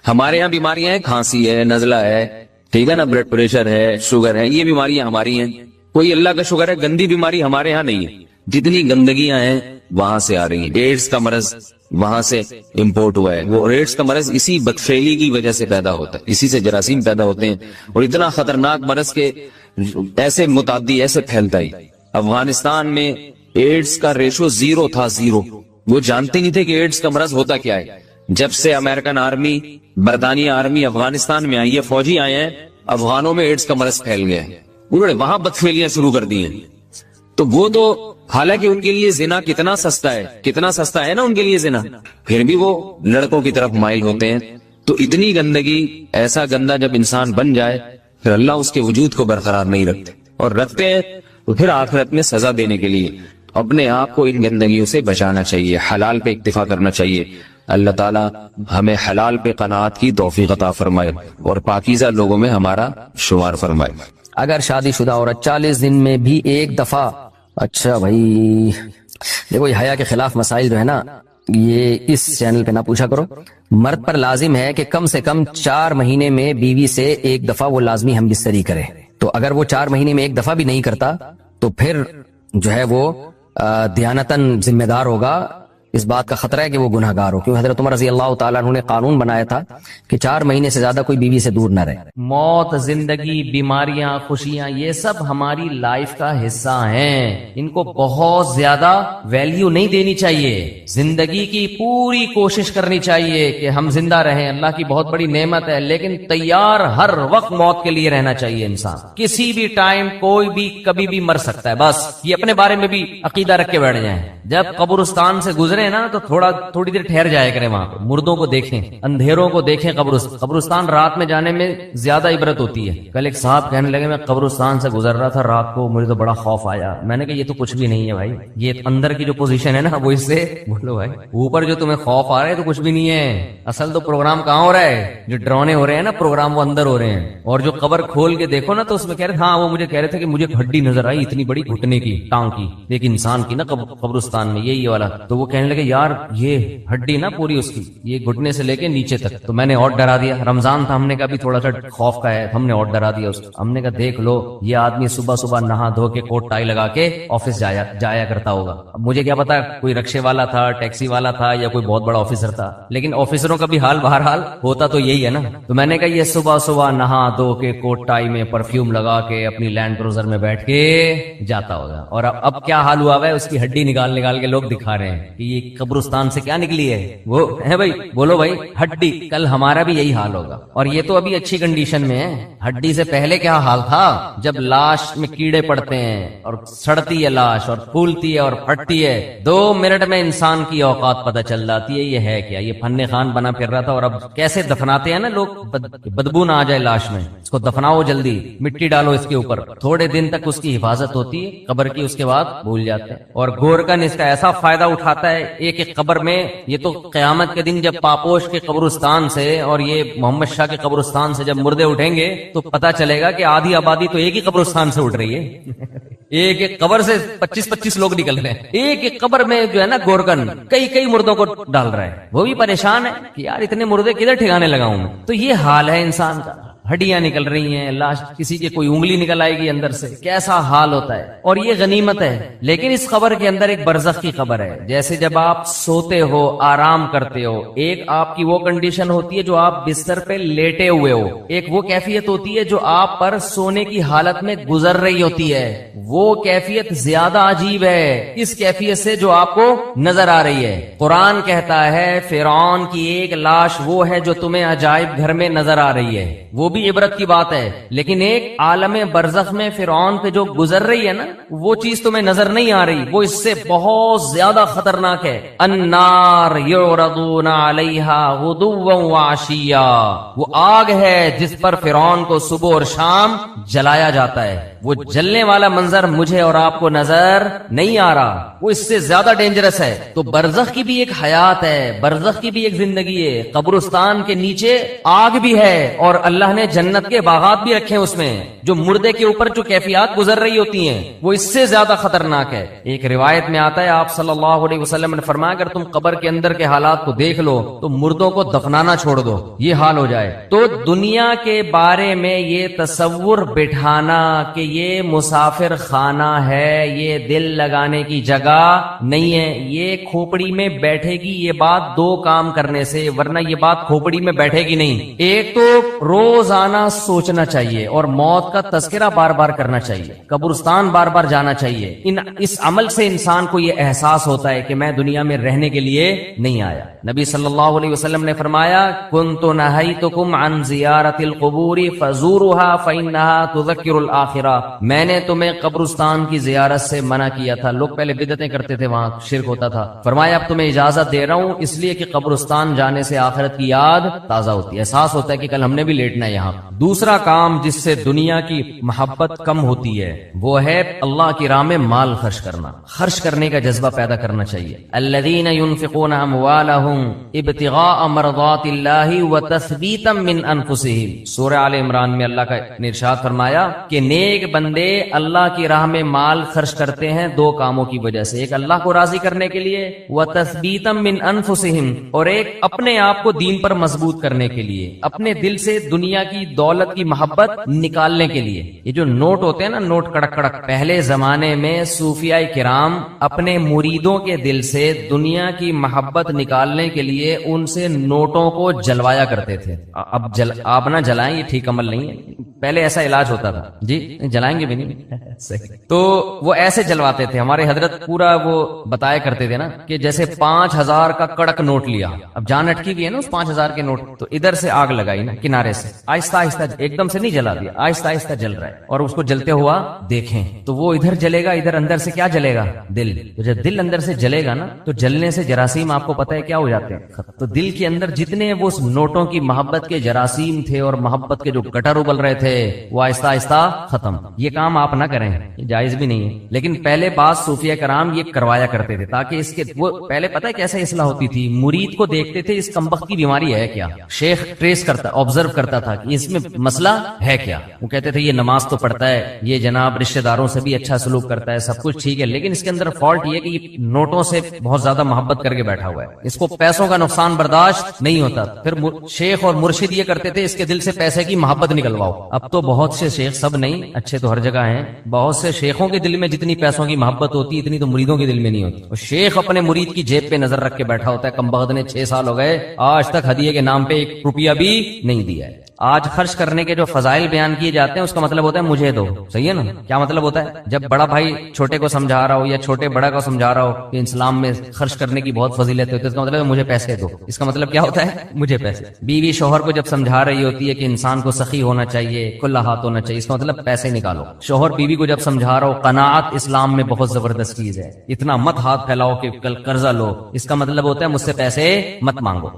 ہمارے ہاں بیماریاں ہیں, کھانسی ہے, نزلہ ہے, ٹھیک ہے نا, بلڈ پریشر ہے, شوگر ہے, یہ بیماریاں ہماری ہیں. کوئی اللہ کا شکر ہے گندی بیماری ہمارے ہاں نہیں ہے. جتنی گندگیاں ہیں وہاں سے آ رہی ہیں. ایڈز کا مرض وہاں سے امپورٹ ہوا ہے. وہ ایڈز کا مرض اسی بدفعلی کی وجہ سے پیدا ہوتا ہے, اسی سے جراثیم پیدا ہوتے ہیں, اور اتنا خطرناک مرض کے ایسے متعدی ایسے پھیلتا ہی. افغانستان میں ایڈز کا ریشو 0 تھا, 0. وہ جانتے نہیں تھے کہ ایڈز کا مرض ہوتا کیا ہے. جب سے امریکن آرمی, برطانیہ آرمی افغانستان میں آئی ہے, فوجی آئے ہیں, افغانوں میں ایڈز کا مرض پھیل گیا ہے. انہوں نے وہاں بدفعلیاں شروع کر دی ہیں. تو وہ تو حالانکہ ان کے لیے زنا کتنا سستا ہے, کتنا سستا ہے نا ان کے لیے زنا, پھر بھی وہ لڑکوں کی طرف مائل ہوتے ہیں. تو اتنی گندگی, ایسا گندا جب انسان بن جائے پھر اللہ اس کے وجود کو برقرار نہیں رکھتے, اور رکھتے ہیں تو پھر آخرت میں سزا دینے کے لیے اپنے آپ کو ان گندگیوں سے بچانا چاہیے, حلال پہ اکتفا کرنا چاہیے. اللہ تعالیٰ ہمیں حلال پہ قناعت کی توفیق عطا فرمائے اور پاکیزہ لوگوں میں ہمارا شمار فرمائے. اگر شادی شدہ عورت 40 دن میں بھی ایک دفعہ, اچھا بھائی دیکھو یہ حیا کے خلاف مسائل جو ہے نا یہ اس چینل پہ نہ پوچھا کرو. مرد پر لازم ہے کہ کم سے کم 4 مہینے میں بیوی سے ایک دفعہ وہ لازمی ہم بستری کرے. تو اگر وہ 4 مہینے میں ایک دفعہ بھی نہیں کرتا تو پھر جو ہے وہ دیانتاً ذمہ دار ہوگا. اس بات کا خطرہ ہے کہ وہ گناہ گار ہو, کیونکہ حضرت عمر رضی اللہ تعالیٰ عنہ نے قانون بنایا تھا کہ 4 مہینے سے زیادہ کوئی بیوی سے دور نہ رہے. موت, زندگی, بیماریاں, خوشیاں, یہ سب ہماری لائف کا حصہ ہیں. ان کو بہت زیادہ ویلیو نہیں دینی چاہیے. زندگی کی پوری کوشش کرنی چاہیے کہ ہم زندہ رہیں, اللہ کی بہت بڑی نعمت ہے, لیکن تیار ہر وقت موت کے لیے رہنا چاہیے انسان. کسی بھی ٹائم کوئی بھی کبھی بھی مر سکتا ہے, بس یہ اپنے بارے میں بھی عقیدہ رکھ کے بیٹھ جائیں. جب قبرستان سے گزرے گزرے نا تو تھوڑی دیر ٹھہر جایا کریں وہاں پہ، مردوں کو دیکھیں، اندھیروں کو دیکھیں. قبرستان رات میں جانے میں زیادہ عبرت ہوتی ہے. کل ایک صاحب کہنے لگے میں قبرستان سے گزر رہا تھا رات کو، مجھے تو بڑا خوف آیا. میں نے کہا یہ تو کچھ بھی نہیں ہے بھائی، یہ اندر کی جو پوزیشن ہے نا وہ اس سے بولو بھائی، اوپر جو تمہیں خوف آ رہا ہے تو کچھ بھی نہیں ہے. اصل تو پروگرام کہاں ہو رہا ہے؟ جو ڈرونے ہو رہے ہیں نا پروگرام، وہ اندر ہو رہے ہیں. اور جو قبر کھول کے دیکھو نا تو اس میں کہہ رہے ہاں، وہ مجھے کہہ رہے تھے کہ مجھے ہڈی نظر آئی اتنی بڑی گھٹنے کی، ٹانگ کی، ایک انسان کی نا قبرستان میں یہی والا. تو وہ کہنے لگے یار یہ ہڈی نا پوری اس کی، یہ گھٹنے سے لے کے نیچے تک. تو میں نے اور ڈرا دیا، رمضان تھا، ہم نے کہا بھی تھوڑا سا خوف کا ہے، ہم نے اور ڈرا دیا اس کو. ہم نے کہا دیکھ لو یہ آدمی صبح صبح نہا دھو کے کوٹ ٹائی لگا کے آفس جایا کرتا ہوگا. اب مجھے کیا پتا کوئی رکشے والا تھا، ٹیکسی والا تھا، یا کوئی بہت بڑا آفیسر تھا، لیکن آفیسروں کا بھی حال بہرحال ہوتا تو یہی ہے نا. تو میں نے کہا یہ صبح صبح نہا دھو کے کوٹ ٹائی میں پرفیوم لگا کے اپنی لینڈ کروزر میں بیٹھ کے جاتا ہوگا. اور اب کیا حال ہوا ہے، اس کی ہڈی نکال کے لوگ دکھا رہے ہیں کہ یہ قبرستان سے کیا نکلی ہے. وہ ہے بھائی، بولو بھائی ہڈی. کل ہمارا بھی یہی حال ہوگا. اور یہ تو ابھی اچھی کنڈیشن میں ہے، ہڈی سے پہلے کیا حال تھا جب لاش میں کیڑے پڑتے ہیں اور سڑتی ہے لاش اور پھولتی ہے اور پھٹتی ہے. 2 منٹ میں انسان کی اوقات پتہ چل جاتی ہے یہ ہے کیا. یہ فن خان بنا پھر رہا تھا. اور اب کیسے دفناتے ہیں نا لوگ، بدبو نہ آ جائے لاش میں، اس کو دفناؤ جلدی، مٹی ڈالو اس کے اوپر، تھوڑے دن تک اس کی حفاظت ہوتی ہے قبر کی، اس کے بعد بھول جاتے ہیں. اور گورکن اس کا ایسا فائدہ اٹھاتا ہے ایک قبر میں. یہ تو قیامت کے دن جب پاپوش کے قبرستان سے اور یہ محمد شاہ کے قبرستان سے جب مردے اٹھیں گے تو پتا چلے گا کہ آدھی آبادی تو ایک ہی قبرستان سے اٹھ رہی ہے. ایک قبر سے 25 لوگ نکل رہے ہیں. ایک قبر میں جو ہے نا گورکن کئی مردوں کو ڈال رہا ہے. وہ بھی پریشان ہے کہ یار اتنے مردے کدھر ٹھکانے لگاؤں میں. تو یہ حال ہے انسان کا، ہڈیاں نکل رہی ہیں، لاش کسی کی کوئی انگلی نکل آئے گی اندر سے، کیسا حال ہوتا ہے. اور یہ غنیمت ہے. لیکن اس قبر کے اندر ایک برزخ کی قبر ہے. جیسے جب آپ سوتے ہو، آرام کرتے ہو، ایک آپ کی وہ کنڈیشن ہوتی ہے جو آپ بستر پہ لیٹے ہوئے ہو، ایک وہ کیفیت ہوتی ہے جو آپ پر سونے کی حالت میں گزر رہی ہوتی ہے. وہ کیفیت زیادہ عجیب ہے اس کیفیت سے جو آپ کو نظر آ رہی ہے. قرآن کہتا ہے فرعون کی ایک لاش وہ ہے جو تمہیں عجائب گھر میں نظر آ رہی ہے، وہ بھی عبرت کی بات ہے. لیکن ایک عالم برزخ میں فرعون پہ جو گزر رہی ہے نا، وہ چیز تمہیں نظر نہیں آ رہی، وہ اس سے بہت زیادہ خطرناک ہے. النار یعرضون علیہا غدوا وعشیا، وہ آگ ہے جس پر فرعون کو صبح اور شام جلایا جاتا ہے. وہ جلنے والا منظر مجھے اور آپ کو نظر نہیں آ رہا، وہ اس سے زیادہ ڈینجرس ہے. تو برزخ کی بھی ایک حیات ہے، برزخ کی بھی ایک زندگی ہے. قبرستان کے نیچے آگ بھی ہے اور اللہ نے جنت کے باغات بھی رکھے ہیں اس میں. جو مردے کے اوپر جو کیفیات گزر رہی ہوتی ہیں وہ اس سے زیادہ خطرناک ہے. ایک روایت میں آتا ہے آپ صلی اللہ علیہ وسلم نے فرمایا اگر تم قبر کے اندر کے حالات کو دیکھ لو تو مردوں کو دفنانا چھوڑ دو، یہ حال ہو جائے. تو دنیا کے بارے میں یہ تصور بٹھانا کہ یہ مسافر خانہ ہے، یہ دل لگانے کی جگہ نہیں ہے، یہ کھوپڑی میں بیٹھے گی، یہ بات 2 کام کرنے سے، ورنہ یہ بات کھوپڑی میں بیٹھے گی نہیں. ایک تو روزانہ سوچنا چاہیے اور موت کا تذکرہ بار بار کرنا چاہیے، قبرستان بار بار جانا چاہیے. اس عمل سے انسان کو یہ احساس ہوتا ہے کہ میں دنیا میں رہنے کے لیے نہیں آیا. نبی صلی اللہ علیہ وسلم نے فرمایا کنت نہیتکم عن زیارت القبور فزورها فانها تذکر الاخرہ، میں نے تمہیں قبرستان کی زیارت سے منع کیا تھا. لوگ پہلے بدعتیں کرتے تھے، وہاں شرک ہوتا تھا. فرمایا اب تمہیں اجازت دے رہا ہوں اس لیے کہ قبرستان جانے سے آخرت کی یاد تازہ ہوتی ہے، احساس ہوتا ہے کہ کل ہم نے بھی لیٹنا ہے یہاں. دوسرا کام جس سے دنیا کی محبت کم ہوتی ہے وہ ہے اللہ کی راہ میں مال خرچ کرنا، خرچ کرنے کا جذبہ پیدا کرنا چاہیے. الذین ينفقون اموالهم ابتغاء مرضات اللہ وتثبیتا من انفسهم، سورہ آل عمران میں اللہ کا ارشاد فرمایا کہ نیک بندے اللہ کی راہ میں مال خرچ کرتے ہیں 2 کاموں کی وجہ سے. ایک اللہ کو راضی کرنے کے لیے، وتثبیتا من انفسهم، اور ایک اپنے آپ کو دین پر مضبوط کرنے کے لیے، اپنے دل سے دنیا کی دولت کی محبت نکالنے کے لیے. یہ جو نوٹ ہوتے ہیں نا، نوٹ کڑک کڑک، پہلے زمانے میں صوفیاء کرام اپنے مریدوں کے دل سے دنیا کی محبت نکالنے کے لیے ان سے نوٹوں کو جلوایا کرتے تھے. اب آپ نہ جلائیں، یہ ٹھیک عمل نہیں ہے. پہلے ایسا علاج ہوتا تھا جی، جلائیں گے بھی نہیں صحیح۔ تو وہ ایسے جلواتے تھے، ہمارے حضرت پورا وہ بتایا کرتے تھے نا کہ جیسے 5000 کا کڑک نوٹ لیا، اب جان اٹکی بھی ہے نا اس 5000 کے نوٹ، تو ادھر سے آگ لگائی نا کنارے سے، آہستہ آہستہ، ایک دم سے نہیں جلا دیا، آہستہ آہستہ جل رہا ہے، اور اس کو جلتے ہوا دیکھیں تو وہ ادھر جلے گا، ادھر اندر سے کیا جلے گا؟ دل۔ تو جب دل اندر سے جلے گا نا تو جلنے سے جراثیم آپ کو پتہ ہے کیا ہو جاتے ہیں، تو دل کے اندر جتنے وہ نوٹوں کی محبت کے جراثیم تھے اور محبت کے جو گٹر ابل رہے تھے وہ آہستہ آہستہ ختم۔ یہ کام آپ نہ کریں، یہ جائز بھی نہیں ہے، لیکن پہلے بعض صوفیہ کرام یہ کروایا کرتے تھے تاکہ اس کے وہ پہلے پتہ ہے کیسے اصلاح ہوتی تھی، مرید کو دیکھتے تھے اس کمبخت کی بیماری ہے کیا، شیخ ٹریس کرتا، آبزرو کرتا تھا کہ اس میں مسئلہ ہے کیا، وہ کہتے تھے یہ نماز تو پڑھتا ہے، یہ جناب رشتہ داروں سے بھی اچھا سلوک کرتا ہے، سب کچھ ٹھیک ہے، لیکن اس کے اندر فالٹ یہ کہ یہ نوٹوں سے بہت زیادہ محبت کر کے بیٹھا ہوا ہے، اس کو پیسوں کا نقصان برداشت نہیں ہوتا۔ پھر شیخ اور مرشد یہ کرتے تھے اس کے دل سے پیسے کی محبت نکلواؤ۔ اب تو بہت سے شیخ، سب نہیں، اچھے تو ہر جگہ ہیں، بہت سے شیخوں کے دل میں جتنی پیسوں کی محبت ہوتی ہے اتنی تو مریدوں کے دل میں نہیں ہوتی۔ اور شیخ اپنے مرید کی جیب پہ نظر رکھ کے بیٹھا ہوتا ہے، کمبخت نے 6 سال ہو گئے آج تک ہدیے کے نام پہ 1 روپیہ بھی نہیں دیا ہے۔ آج خرچ کرنے کے جو فضائل بیان کیے جاتے ہیں اس کا مطلب ہوتا ہے مجھے دو، صحیح ہے نا؟ کیا مطلب ہوتا ہے؟ جب بڑا بھائی چھوٹے کو سمجھا رہا ہو یا چھوٹے بڑا کو سمجھا رہا ہو کہ اسلام میں خرچ کرنے کی بہت فضیلت ہوتی ہے، اس کا مطلب ہے مجھے پیسے دو۔ اس کا مطلب کیا ہوتا ہے؟ مجھے پیسے۔ بیوی شوہر کو جب سمجھا رہی ہوتی ہے کہ انسان کو سخی ہونا چاہیے، کھلا ہاتھ ہونا چاہیے، اس کا مطلب پیسے نکالو۔ شوہر بیوی کو جب سمجھا رہا ہو قناعت اسلام میں بہت زبردست چیز ہے، اتنا مت ہاتھ پھیلاؤ کہ کل قرضہ لو، اس کا مطلب ہوتا ہے مجھ سے پیسے مت مانگو،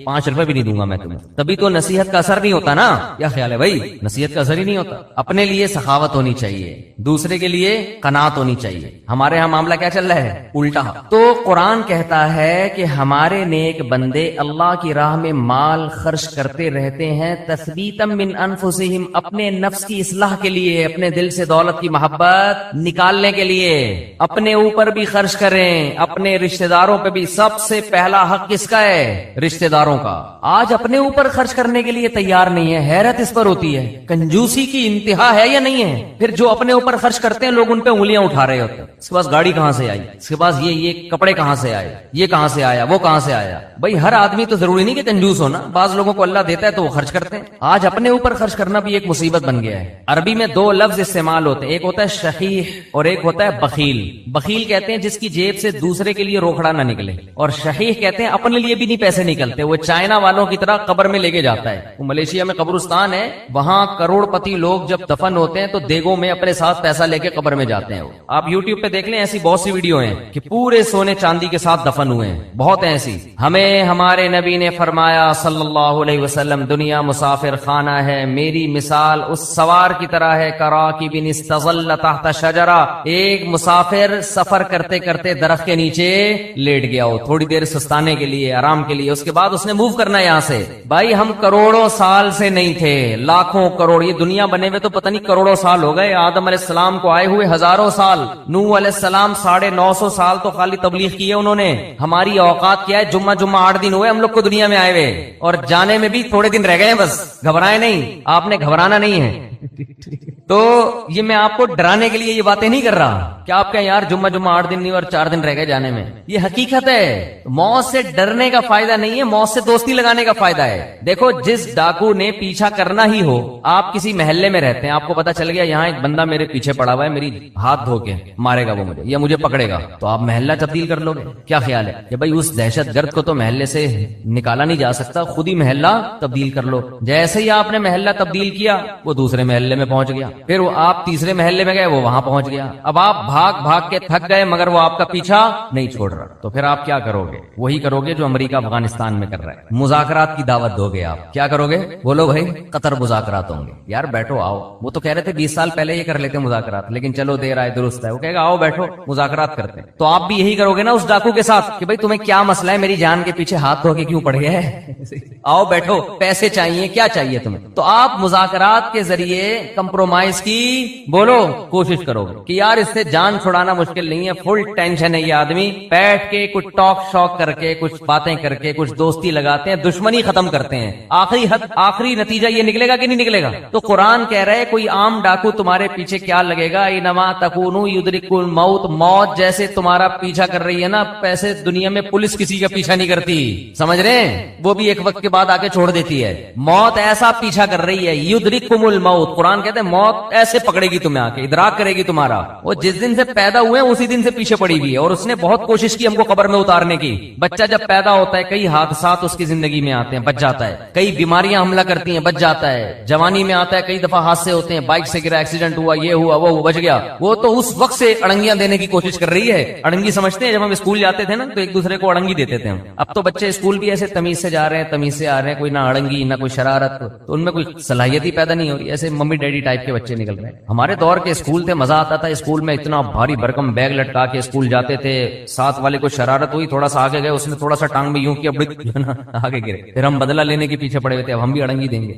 5 روپے بھی نہیں دوں گا میں تمہیں۔ تبھی تو نصیحت کا اثر نہیں ہوتا نا، کیا خیال ہے بھائی؟ نصیحت کا اثر ہی نہیں ہوتا۔ اپنے لیے سخاوت ہونی چاہیے، دوسرے کے لیے قناعت ہونی چاہیے۔ ہمارے ہاں معاملہ کیا چل رہا ہے؟ الٹا۔ تو قرآن کہتا ہے کہ ہمارے نیک بندے اللہ کی راہ میں مال خرچ کرتے رہتے ہیں، تثبیتا من انفسہم، اپنے نفس کی اصلاح کے لیے، اپنے دل سے دولت کی محبت نکالنے کے لیے، اپنے اوپر بھی خرچ کریں، اپنے رشتہ داروں پہ بھی۔ سب سے پہلا حق کس کا ہے؟ رشتہ داروں کا۔ آج اپنے اوپر خرچ کرنے کے لیے تیار نہیں ہے، حیرت اس پر ہوتی ہے، کنجوسی کی انتہا ہے یا نہیں ہے؟ پھر جو اپنے اوپر خرچ کرتے ہیں لوگ ان پہ انگلیاں اٹھا رہے ہوتے ہیں، اس کے پاس گاڑی کہاں سے آئی، اس کے پاس یہ کپڑے کہاں سے آئے، یہ کہاں سے آیا، وہ کہاں سے آیا۔ بھائی ہر آدمی تو ضروری نہیں کہ کنجوس ہونا، بعض لوگوں کو اللہ دیتا ہے تو وہ خرچ کرتے ہیں۔ آج اپنے اوپر خرچ کرنا بھی ایک مصیبت بن گیا ہے۔ عربی میں 2 لفظ استعمال ہوتے ہیں، ایک ہوتا ہے شحیح اور ایک ہوتا ہے بخیل۔ بخیل کہتے ہیں جس کی جیب سے دوسرے کے لیے روکڑا نہ نکلے، اور شحیح کہتے ہیں اپنے لیے بھی نہیں پیسے نکلتے، وہ چائنا والوں کی طرح قبر میں لے کے جاتا ہے۔ وہ ملیشیا میں قبرستان ہے، وہاں کروڑ پتی لوگ جب دفن ہوتے ہیں تو دیگوں میں اپنے ساتھ پیسہ لے کے قبر میں جاتے ہیں۔ آپ یوٹیوب پہ دیکھ لیں، ایسی بہت سی ویڈیو ہیں کہ پورے سونے چاندی کے ساتھ دفن ہوئے ہیں، بہت ایسی۔ ہمیں ہمارے نبی نے فرمایا صلی اللہ علیہ وسلم، دنیا مسافر خانہ ہے، میری مثال اس سوار کی طرح ہے، کراکب استظل تحت شجرہ، ایک مسافر سفر کرتے کرتے درخت کے نیچے لیٹ گیا ہو تھوڑی دیر سستانے کے لیے، آرام کے لیے، اس کے بعد اس نے موو کرنا ہے یہاں سے۔ بھائی ہم کروڑوں سال سے نہیں تھے، لاکھوں کروڑ، یہ دنیا بنے ہوئے تو پتہ نہیں کروڑوں سال ہو گئے، آدم علیہ السلام کو آئے ہوئے ہزاروں سال، نوح علیہ السلام 950 سال تو خالی تبلیغ کی ہے انہوں نے۔ ہماری اوقات کیا ہے؟ جمعہ 8 دن ہوئے ہم لوگ کو دنیا میں آئے ہوئے، اور جانے میں بھی تھوڑے دن رہ گئے ہیں، بس گھبرائے نہیں، آپ نے گھبرانا نہیں ہے۔ تو یہ میں آپ کو ڈرانے کے لیے یہ باتیں نہیں کر رہا کہ آپ کہیں یار جمعہ 8 دن نہیں اور 4 دن رہ گئے جانے میں، یہ حقیقت ہے۔ موت سے ڈرنے کا فائدہ نہیں ہے، موت سے دوستی لگانے کا فائدہ ہے۔ دیکھو جس ڈاکو نے پیچھا کرنا ہی ہو، آپ کسی محلے میں رہتے ہیں، آپ کو پتا چل گیا یہاں ایک بندہ میرے پیچھے پڑا ہوا ہے، میری ہاتھ دھو کے مارے گا وہ مجھے یا مجھے پکڑے گا، تو آپ محلہ تبدیل کر لو گے؟ کیا خیال ہے کہ بھائی اس دہشت گرد کو تو محلے سے نکالا نہیں جا سکتا، خود ہی محلہ تبدیل کر لو۔ جیسے ہی آپ نے محلہ تبدیل کیا وہ دوسرے محلے میں پہنچ گیا، پھر وہ آپ تیسرے محلے میں گئے، وہ وہاں پہنچ گیا۔ اب آپ بھاگ بھاگ کے تھک گئے مگر وہ آپ کا پیچھا نہیں چھوڑ رہا، تو پھر آپ کیا کرو گے؟ وہی کرو گے جو امریکہ افغانستان میں کر رہا ہے، مذاکرات کی دعوت دو گے۔ آپ کیا کرو گے؟ بولو بھائی قطر مذاکرات ہوں گے، یار بیٹھو آؤ۔ وہ تو کہہ رہے تھے 20 سال پہلے یہ کر لیتے مذاکرات، لیکن چلو دیر آئے درست ہے، وہ کہے گا آؤ بیٹھو مذاکرات کرتے ہیں۔ تو آپ بھی یہی کرو گے نا اس ڈاکو کے ساتھ کہ بھائی تمہیں کیا مسئلہ ہے، میری جان کے پیچھے ہاتھ دھو کے کیوں پڑ گیا ہے؟ آؤ بیٹھو، پیسے چاہیے، کیا چاہیے تمہیں؟ تو آپ مذاکرات کے ذریعے کمپرومائز کی بولو کوشش کرو گے کہ یار اس سے جان چھڑانا مشکل نہیں ہے، فل ٹینشن ہے یہ آدمی، بیٹھ کے کچھ ٹاک شاک کر کے کچھ باتیں کر کے کچھ دوستی لگاتے ہیں، دشمنی ختم کرتے ہیں، آخری نتیجہ یہ نکلے گا کہ نہیں نکلے گا؟ تو قرآن کہہ رہے کوئی عام ڈاکو تمہارے پیچھے کیا لگے گا، انما تکونوا یدرککم الموت، موت جیسے تمہارا پیچھا کر رہی ہے نا، پیسے دنیا میں پولیس کسی کا پیچھا نہیں کرتی، سمجھ رہے ہیں؟ وہ بھی ایک وقت کے بعد آ کے چھوڑ دیتی ہے، موت ایسا پیچھا کر رہی ہے، یدرککم الموت، قرآن کہتے ہیں موت ایسے پکڑے گی تمہیں آ کے، ادراک کرے گی تمہارا. وہ جس دن سے پیدا ہوئے ہیں اسی دن سے پیچھے پڑی ہوئی ہے، اور اس نے بہت کوشش کی ہم کو قبر میں اتارنے کی. بچہ جب پیدا ہوتا ہے کئی حادثات اس کی زندگی میں آتے ہیں، بچ جاتا ہے. کئی بیماریاں حملہ کرتی ہیں، بچ جاتا ہے. جوانی میں آتا ہے، کئی دفعہ حادثے ہوتے ہیں، بائک سے گرا، ایکسیڈنٹ ہوا، یہ ہوا وہ بچ گیا. وہ تو اس وقت سے اڑنگیاں دینے کی کوشش کر رہی ہے. اڑنگی سمجھتے ہیں جب ہم اسکول جاتے تھے نا تو ایک دوسرے کو اڑنگی دیتے تھے ہم. اب تو بچے اسکول بھی ایسے تمیز سے جا رہے ہیں، تمیز سے آ رہے ہیں، کوئی نہ اڑنگی نہ کوئی شرارت، تو ان میں کوئی صلاحیت ہی پیدا نہیں ہو رہی. ایسے ممی ڈیڈی ٹائپ کے بچے نکل رہے ہیں. ہمارے دور کے اسکول تھے، مزہ آتا تھا اسکول میں، اتنا بھاری بھرکم بیگ لٹکا کے اسکول جاتے تھے. ساتھ والے کو شرارت ہوئی، تھوڑا سا آگے گئے، اس نے تھوڑا سا ٹانگ میں یوں کیا، آگے گرے. پھر ہم بدلہ لینے کے پیچھے پڑے ہوئے تھے، اب ہم بھی اڑنگی دیں گے.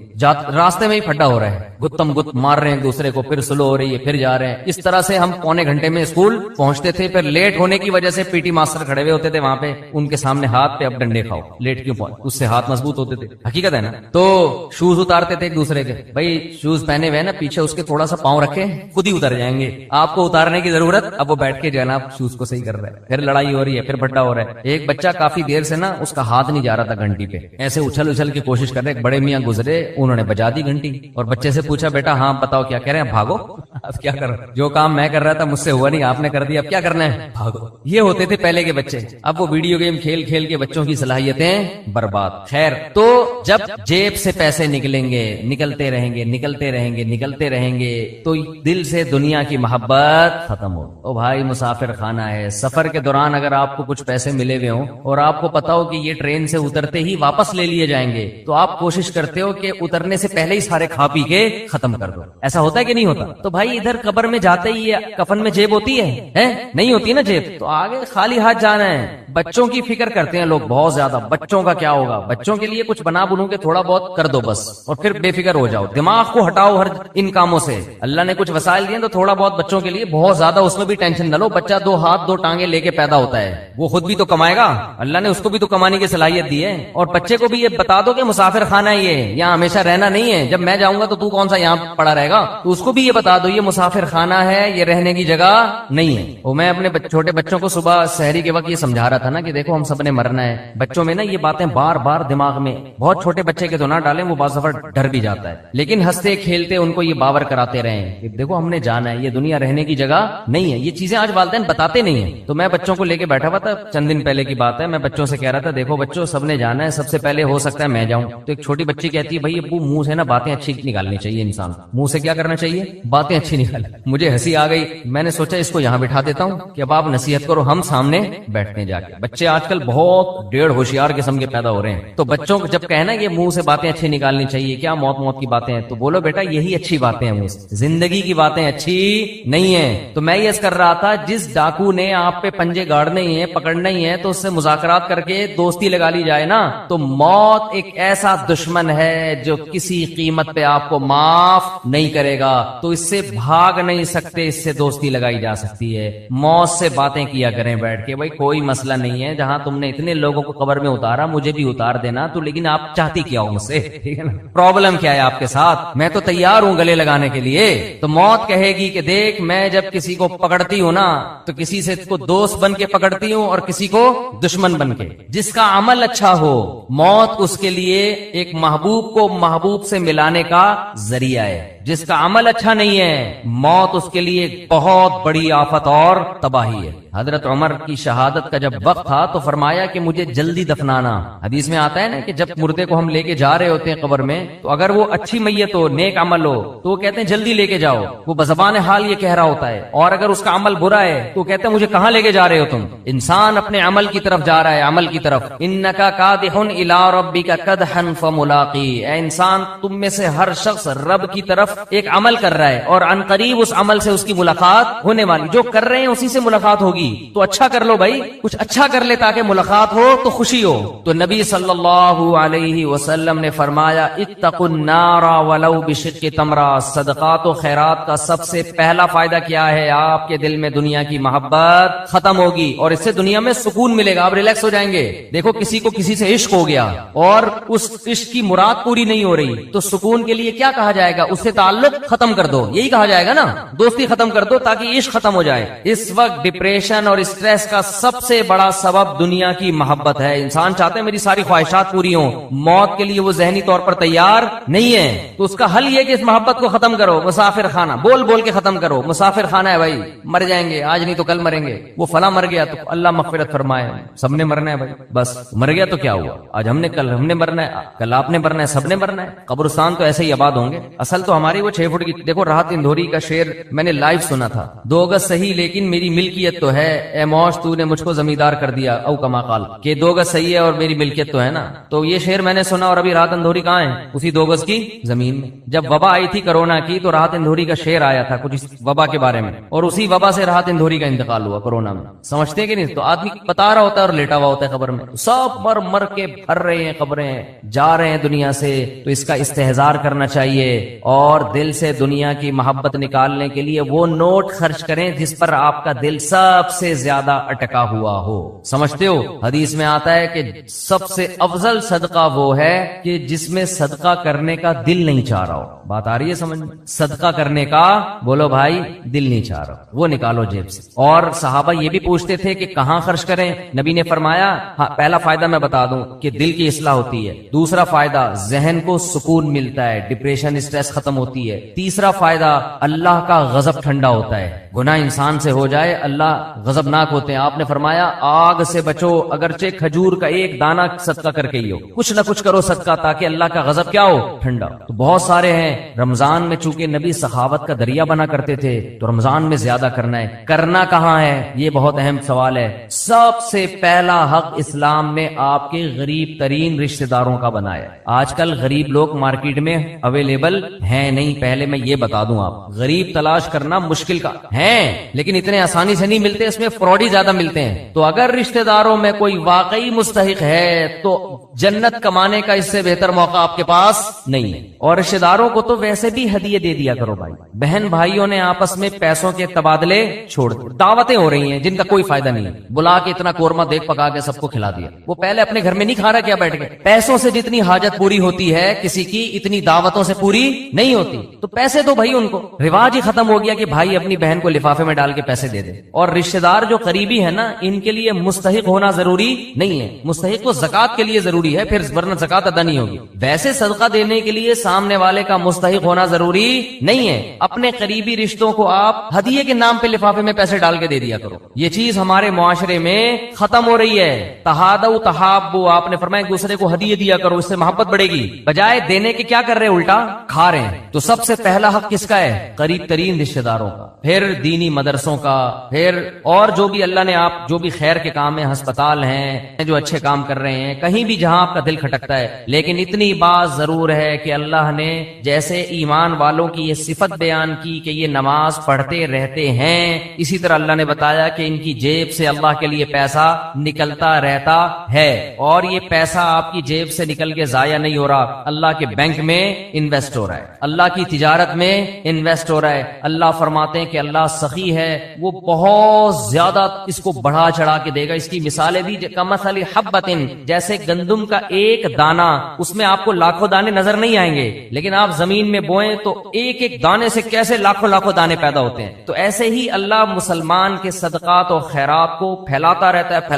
راستے میں ہی پھڈا ہو رہا ہے، گتم گت مار رہے ہیں ایک دوسرے کو، پھر سلو ہو رہی ہے، پھر جا رہے ہیں. اس طرح سے ہم پونے گھنٹے میں اسکول پہنچتے تھے. پھر لیٹ ہونے کی وجہ سے پی ٹی ماسٹر کھڑے ہوئے ہوتے تھے وہاں پہ، ان کے سامنے ہاتھ پہ اب ڈنڈے کھاؤ، لیٹ کیوں پہنچ، اس سے ہاتھ مضبوط ہوتے تھے. حقیقت ہے نا. تو شوز اتارتے تھے ایک دوسرے کے، بھائی شوز پہنے ہوئے نا، پیچھے اس کے تھوڑا سا پاؤں رکھے، خود ہی اتر جائیں گے، آپ کو اتارنے کی ضرورت. اب وہ بیٹھ کے جو ہے نا شوز کو صحیح کر رہا ہے، پھر لڑائی ہو رہی ہے، پھر بھڈا ہو رہا ہے. ایک بچہ کافی دیر سے نا اس کا ہاتھ نہیں جا رہا تھا گھنٹی پہ، ایسے اچھل اچھل کی کوشش کر رہے. ایک بڑے میاں گزرے، انہوں نے بجا دی گھنٹی، اور بچے سے پوچھا بیٹا ہاں بتاؤ کیا کہہ رہے ہیں. بھاگو. اب کیا کرو، جو کام میں کر رہا تھا مجھ سے ہوا نہیں، آپ نے کر دیا، اب کیا کرنا ہے، بھاگو. یہ ہوتے تھے پہلے کے بچے. اب وہ ویڈیو گیم کھیل کھیل کے بچوں کی صلاحیتیں برباد. خیر، تو جب جیب سے پیسے نکلیں گے، نکلتے رہیں گے، نکلتے رہیں گے، نکلتے رہیں گے، تو دل سے دنیا کی محبت ختم ہو. او بھائی مسافر خانہ ہے. سفر کے دوران اگر آپ کو کچھ پیسے ملے ہوئے ہوں اور آپ کو پتا ہو کہ یہ ٹرین سے اترتے ہی واپس لے لیے جائیں گے، تو آپ کوشش کرتے ہو کہ اترنے سے پہلے ہی سارے کھا پی کے ختم کر دو. ایسا ہوتا ہے کہ نہیں ہوتا؟ تو بھائی ادھر قبر میں جاتے ہی کفن میں جیب ہوتی ہے نہیں ہوتی نا جیب، تو آگے خالی ہاتھ جانا ہے. بچوں کی فکر کرتے ہیں لوگ بہت زیادہ، بچوں کا کیا ہوگا، بچوں کے لیے کچھ بنا بنو کے تھوڑا بہت کر دو بس، اور پھر بے فکر ہو جاؤ. دماغ کو ہٹاؤ ہر ان کاموں سے. اللہ نے کچھ وسائل دیے تو تھوڑا بہت بچوں کے لیے، بہت زیادہ اس میں بھی ٹینشن نہ لو. بچہ 2 ہاتھ 2 ٹانگیں لے کے پیدا ہوتا ہے، وہ خود بھی تو کمائے گا، اللہ نے اس کو بھی تو کمانے کی صلاحیت دی ہے. اور بچے کو بھی یہ بتا دو کہ مسافر خانہ یہ یہاں ہمیشہ رہنا نہیں ہے، جب میں جاؤں گا تو کون سا یہاں پڑا رہے گا، تو اس کو بھی یہ بتا دو یہ مسافر خانہ ہے، یہ رہنے کی جگہ نہیں ہے. اور میں اپنے چھوٹے بچوں کو صبح سحری کے وقت یہ سمجھا رہا تھا نا کہ دیکھو ہم سب نے مرنا ہے. بچوں میں نا یہ باتیں بار بار دماغ میں، بہت چھوٹے بچے کے تو نہ ڈالیں، وہ بعض دفعہ ڈر بھی جاتا ہے، لیکن ہنستے کھیلتے ان کو یہ باور کراتے رہیں کہ دیکھو ہم نے جانا ہے، یہ دنیا رہنے کی جگہ نہیں ہے. یہ چیزیں آج والدین بتاتے نہیں ہیں. تو میں بچوں کو لے کے بیٹھا ہوا تھا، چند دن پہلے کی بات ہے، میں بچوں سے کہہ رہا تھا دیکھو بچوں سب نے جانا ہے، سب سے پہلے ہو سکتا ہے میں جاؤں. تو ایک چھوٹی بچی کہتی ہے بھائی ابو منہ سے نا باتیں اچھی نکالنی چاہیے، انسان منہ سے کیا کرنا چاہیے، باتیں اچھی نکال. مجھے ہنسی آ گئی، میں نے سوچا اس کو یہاں بٹھا دیتا ہوں کہ اب آپ نصیحت کرو، ہم سامنے بیٹھنے جا کے. بچے آج کل بہت ڈیڑھ ہوشیار قسم کے پیدا ہو رہے ہیں. تو بچوں کو جب کہنا یہ منہ سے باتیں اچھی نکالنی چاہیے، کیا موت کی باتیں ہیں، تو بولو بیٹا یہی اچھی باتیں ہیں، منہ سے زندگی کی باتیں اچھی نہیں ہیں. تو میں یہ کر رہا تھا جس ڈاکو نے آپ پہ پنجے گاڑنے ہی ہیں، پکڑنا ہی ہے، تو اس سے مذاکرات کر کے دوستی لگا لی جائے نا. تو موت ایک ایسا دشمن ہے جو کسی قیمت پہ آپ کو معاف نہیں کرے گا. تو اس سے بھاگ نہیں سکتے، اس سے دوستی لگائی جا سکتی ہے. موت سے باتیں کیا کریں بیٹھ کے، بھائی کوئی مسئلہ نہیں ہے، جہاں تم نے اتنے لوگوں کو قبر میں اتارا مجھے بھی اتار دینا. تو لیکن آپ چاہتی کیا ہو مجھ سے، ٹھیک ہے نا، پرابلم کیا ہے آپ کے ساتھ، میں تو تیار ہوں گلے لگانے کے لیے. تو موت کہے گی کہ دیکھ میں جب کسی کو پکڑتی ہوں نا تو کسی سے کو دوست بن کے پکڑتی ہوں اور کسی کو دشمن بن کے. جس کا عمل اچھا ہو موت اس کے لیے ایک محبوب کو محبوب سے ملانے کا ذریعہ ہے. جس کا عمل اچھا نہیں ہے موت اس کے لیے ایک بہت بڑی آفت اور تباہی ہے. حضرت عمر کی شہادت کا جب وقت تھا تو فرمایا کہ مجھے جلدی دفنانا. حدیث میں آتا ہے نا کہ جب مردے کو ہم لے کے جا رہے ہوتے ہیں قبر میں، تو اگر وہ اچھی میت ہو، نیک عمل ہو، تو وہ کہتے ہیں جلدی لے کے جاؤ، وہ بزبان حال یہ کہہ رہا ہوتا ہے. اور اگر اس کا عمل برا ہے تو کہتے ہیں مجھے کہاں لے کے جا رہے ہو تم. انسان اپنے عمل کی طرف جا رہا ہے، عمل کی طرف. انکا کادح الی ربک کدحا فملاقی. اے انسان تم میں سے ہر شخص رب کی طرف ایک عمل کر رہا ہے اور عن قریب اس عمل سے اس کی ملاقات ہونے والی. جو کر رہے ہیں اسی سے ملاقات ہوگی. تو اچھا کر لو بھائی، کچھ اچھا کر لے تاکہ ملاقات ہو تو خوشی ہو. تو نبی صلی اللہ علیہ وسلم نے فرمایا اتقوا النار ولو بشق تمرہ. صدقات و خیرات کا سب سے پہلا فائدہ کیا ہے، آپ کے دل میں دنیا کی محبت ختم ہوگی اور اس سے دنیا میں سکون ملے گا، آپ ریلیکس ہو جائیں گے. دیکھو کسی کو کسی سے عشق ہو گیا اور اس عشق کی مراد پوری نہیں ہو رہی تو سکون کے لیے کیا کہا جائے گا، اس سے تعلق ختم کر دو, یہی کہا جائے گا نا, دوستی ختم کر دو تاکہ عشق ختم ہو جائے. اس وقت ڈپریشن اور اسٹریس کا سب سے بڑا سبب دنیا کی محبت ہے. انسان چاہتے ہیں میری ساری خواہشات پوری ہوں, موت کے لیے وہ ذہنی طور پر تیار نہیں ہے, تو اس کا حل یہ کہ اس محبت کو ختم کرو. مسافر خانہ بول بول کے ختم کرو, مسافر خانہ ہے بھائی, مر جائیں گے آج نہیں تو کل مریں گے, وہ فلاں مر گیا تو اللہ مغفرت فرمائے, سب نے مرنا ہے بھائی, بس مر گیا تو کیا ہوا, آج ہم نے, کل ہم نے مرنا ہے, کل آپ نے مرنا ہے, سب نے مرنا ہے. قبرستان تو ایسے ہی آباد ہوں گے. اصل تو ہماری وہ 6 فٹ کی, دیکھو راحت اندھوری کا شعر میں نے لائیو سنا تھا, 2 گز صحیح لیکن میری ملکیت تو ہے, اے موش تو نے مجھ کو زمیندار کر دیا, او کما قال, کہ 2 گز صحیح ہے اور میری ملکیت تو ہے نا. تو یہ شعر میں نے سنا, اور ابھی راحت اندھوری کہاں ہے, اسی 2 گز کی زمین میں. جب وبا آئی تھی کرونا کی تو راحت اندھوری کا شعر آیا تھا کچھ وبا کے بارے میں, اور اسی وبا سے راحت اندھوری کا انتقال ہوا کرونا میں. سمجھتے کہ نہیں, تو آدمی بتا رہا ہوتا ہے اور لیٹا ہوا ہوتا ہے قبر میں, سب مر مر کے بھر رہے ہیں قبریں, جا رہے ہیں دنیا سے. تو اس کا استحضار کرنا چاہیے, اور دل سے دنیا کی محبت نکالنے کے لیے وہ نوٹ خرچ کریں جس پر آپ کا دل سب سے زیادہ اٹکا ہوا ہو. سمجھتے ہو, حدیث میں آتا ہے کہ سب سے افضل صدقہ وہ ہے کہ جس میں صدقہ کرنے کا دل نہیں چاہ رہا ہو. بات آ رہی ہے سمجھ میں, صدقہ کرنے کا بولو بھائی دل نہیں چاہ رہا, وہ نکالو جیب سے. اور صحابہ یہ بھی پوچھتے تھے کہ کہاں خرچ کریں. نبی نے فرمایا, ہاں پہلا فائدہ میں بتا دوں کہ دل کی اصلاح ہوتی ہے, دوسرا فائدہ ذہن کو سکون ملتا ہے, ڈپریشن اسٹریس ختم ہوتی ہے, تیسرا فائدہ اللہ کا غضب ٹھنڈا ہوتا ہے. گناہ انسان سے ہو جائے اللہ غضبناک ہوتے ہیں. آپ نے فرمایا آگ سے بچو, اگرچہ کھجور کا ایک دانہ صدقہ کر کے ہی ہو, کچھ نہ کچھ کرو صدقہ تاکہ اللہ کا غضب کیا ہو, ٹھنڈا. تو بہت سارے ہیں. رمضان میں چونکہ نبی سخاوت کا دریا بنا کرتے تھے, تو رمضان میں زیادہ کرنا ہے. کرنا کہاں ہے, یہ بہت اہم سوال ہے. سب سے پہلا حق اسلام نے آپ کے غریب ترین رشتہ داروں کا بنایا. آج کل غریب لوگ مارکیٹ میں اویلیبل ہیں نہیں, پہلے میں یہ بتا دوں, آپ غریب تلاش کرنا مشکل کا ہیں, لیکن اتنے آسانی سے نہیں ملتے, اس میں فراڈ زیادہ ملتے ہیں. تو اگر رشتہ داروں میں کوئی واقعی مستحق ہے تو جنت کمانے کا اس سے بہتر موقع آپ کے پاس نہیں ہے. اور رشتہ داروں کو تو ویسے بھی ہدیے دے دیا کرو بھائی. بہن بھائیوں نے آپس میں پیسوں کے تبادلے چھوڑ دیے, دعوتیں ہو رہی ہیں جن کا کوئی فائدہ نہیں ہے, بلا کے اتنا قورمہ دیکھ پکا کے سب کو کھلا دیا. وہ پہلے اپنے گھر میں نہیں کھا رہا کیا بیٹھ کے, پیسوں سے جتنی حاجت پوری ہوتی ہے کسی کی اتنی دعوتوں سے پوری نہیں ہوتی. تو پیسے دو بھائی ان کو, رواج ہی ختم ہو گیا کہ بھائی اپنی بہن کو لفافے میں ڈال کے پیسے دے دے. اور رشتہ دار جو قریبی ہے نا, ان کے لیے مستحق ہونا ضروری نہیں ہے, مستحق تو زکات کے لیے ضروری ہے, پھر ورنہ زکات ادا نہیں ہوگی. ویسے صدقہ دینے کے لیے سامنے والے کا مستحق ہونا ضروری نہیں ہے. اپنے قریبی رشتوں کو آپ ہدیے کے نام پہ لفافے میں پیسے ڈال کے دے دیا کرو. یہ چیز ہمارے معاشرے میں ختم ہو رہی ہے. تہادو تحابو, آپ نے فرمایا ایک دوسرے کو ہدیے دیا کرو, اس سے محبت بڑھے گی. بجائے دینے کے کیا کر رہے, الٹا کھا رہے ہیں. تو سب سے پہلا حق کس کا ہے, قریب ترین رشتہ داروں کا, پھر دینی مدرسوں کا, پھر اور جو بھی اللہ نے آپ جو بھی خیر کے کام ہیں, ہسپتال ہیں جو اچھے کام کر رہے ہیں, کہیں بھی جہاں آپ کا دل کھٹکتا ہے. لیکن اتنی بات ضرور ہے کہ اللہ نے جیسے ایمان والوں کی یہ صفت بیان کی کہ یہ نماز پڑھتے رہتے ہیں, اسی طرح اللہ نے بتایا کہ ان کی جیب سے اللہ کے لیے پیسہ نکلتا رہتا ہے. اور یہ پیسہ آپ کی جیب سے نکل کے ضائع نہیں ہو رہا, اللہ کے بینک میں انویسٹ ہو رہا ہے, اللہ کی تجارت میں انویسٹ ہو رہا ہے. اللہ فرماتے ہیں کہ اللہ سخی ہے, وہ بہت زیادہ اس کو بڑھا چڑھا کے دے گا. اس کی مثالیں دی, کمثل حبۃ, جیسے گندم کا ایک دانہ, اس میں آپ کو لاکھوں دانے نظر نہیں آئیں گے, لیکن آپ زمین میں بوئیں تو ایک ایک دانے سے کیسے لاکھوں لاکھوں دانے پیدا ہوتے ہیں. تو ایسے ہی اللہ مسلمان کے صدقات اور خیرات کو پھیلاتا رہتا ہے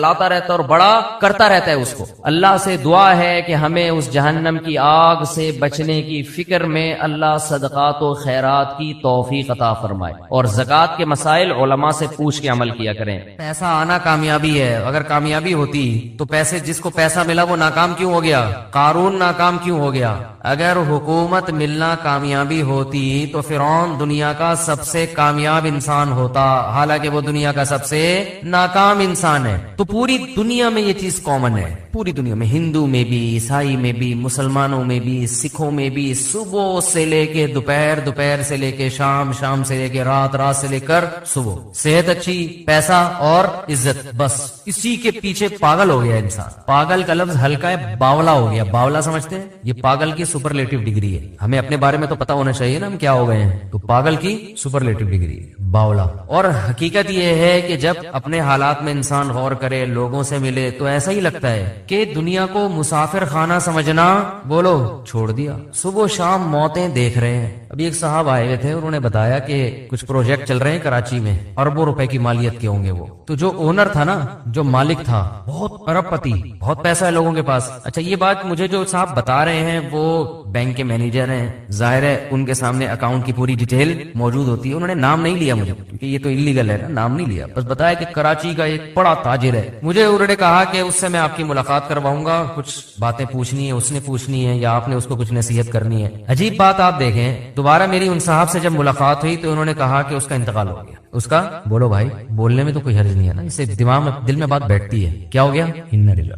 اور بڑا کرتا رہتا ہے اس کو. اللہ سے دعا ہے کہ ہمیں اس جہنم کی آگ سے بچنے کی فکر میں اللہ صدقات و خیرات کی توفیق عطا فرمائے. اور زکوٰۃ کے مسائل علماء سے پوچھ کے عمل کیا کریں. پیسہ آنا کامیابی ہے, اگر کامیابی ہوتی تو پیسے, جس کو پیسہ ملا وہ ناکام کیوں ہو گیا, قارون ناکام کیوں ہو گیا. اگر حکومت ملنا کامیابی ہوتی تو فرعون دنیا کا سب سے کامیاب انسان ہوتا, حالانکہ وہ دنیا کا سب سے ناکام انسان ہے. تو پوری دنیا میں یہ چیز کامن ہے, پوری دنیا میں, ہندو میں بھی, عیسائی میں بھی, مسلمانوں میں بھی, سکھوں میں بھی, صبح سے لے کے دوپہر, دوپہر سے لے کے شام, شام سے لے کے رات, رات سے لے کر صبح. صحت اچھی, پیسہ اور عزت, بس اسی کے پیچھے پاگل ہو گیا انسان. پاگل کا لفظ ہلکا ہے, باولا ہو گیا. باولا سمجھتے ہیں, یہ پاگل کی سپرلیٹو ڈگری ہے. ہمیں اپنے بارے میں تو پتا ہونا چاہیے نا ہم کیا ہو گئے ہیں. تو پاگل کی سپرلیٹو ڈگری, باولا. اور حقیقت یہ ہے کہ جب اپنے حالات میں انسان غور کرے, لوگوں سے ملے, تو ایسا ہی لگتا ہے کہ دنیا کو مسافر خانہ سمجھنا, بولو, چھوڑ دیا. صبح شام موتیں دیکھ رہے ہیں, ابھی ایک صاحب آئے ہوئے تھے، انہوں نے بتایا کہ کچھ پروجیکٹ چل رہے ہیں کراچی میں، اربوں روپے کی مالیت کے ہوں گے وہ. تو جو اونر تھا نا، جو مالک تھا، بہت ارب پتی، بہت پیسہ ہے لوگوں کے پاس. اچھا یہ بات مجھے جو صاحب بتا رہے ہیں وہ بینک کے مینیجر ہیں، ظاہر ہے ان کے سامنے اکاؤنٹ کی پوری ڈیٹیل موجود ہوتی ہے. انہوں نے نام نہیں لیا مجھے، کیونکہ یہ تو انلیگل ہے نا، نام نہیں لیا، بس بتایا کہ کراچی کا ایک بڑا تاجر ہے. مجھے انہوں نے کہا کہ اس سے میں آپ کی ملاقات کرواؤں گا، کچھ باتیں پوچھنی ہے، اس نے پوچھنی ہے یا آپ نے اس کو کچھ نصیحت کرنی ہے. عجیب بات آپ دیکھیں، دوبارہ میری ان صاحب سے جب ملاقات ہوئی تو انہوں نے کہا کہ اس کا انتقال ہو گیا. اس کا بولو بھائی، بولنے میں تو کوئی حرج نہیں ہے نا، اس سے دماغ میں دل میں بات بیٹھتی ہے. کیا ہو گیا؟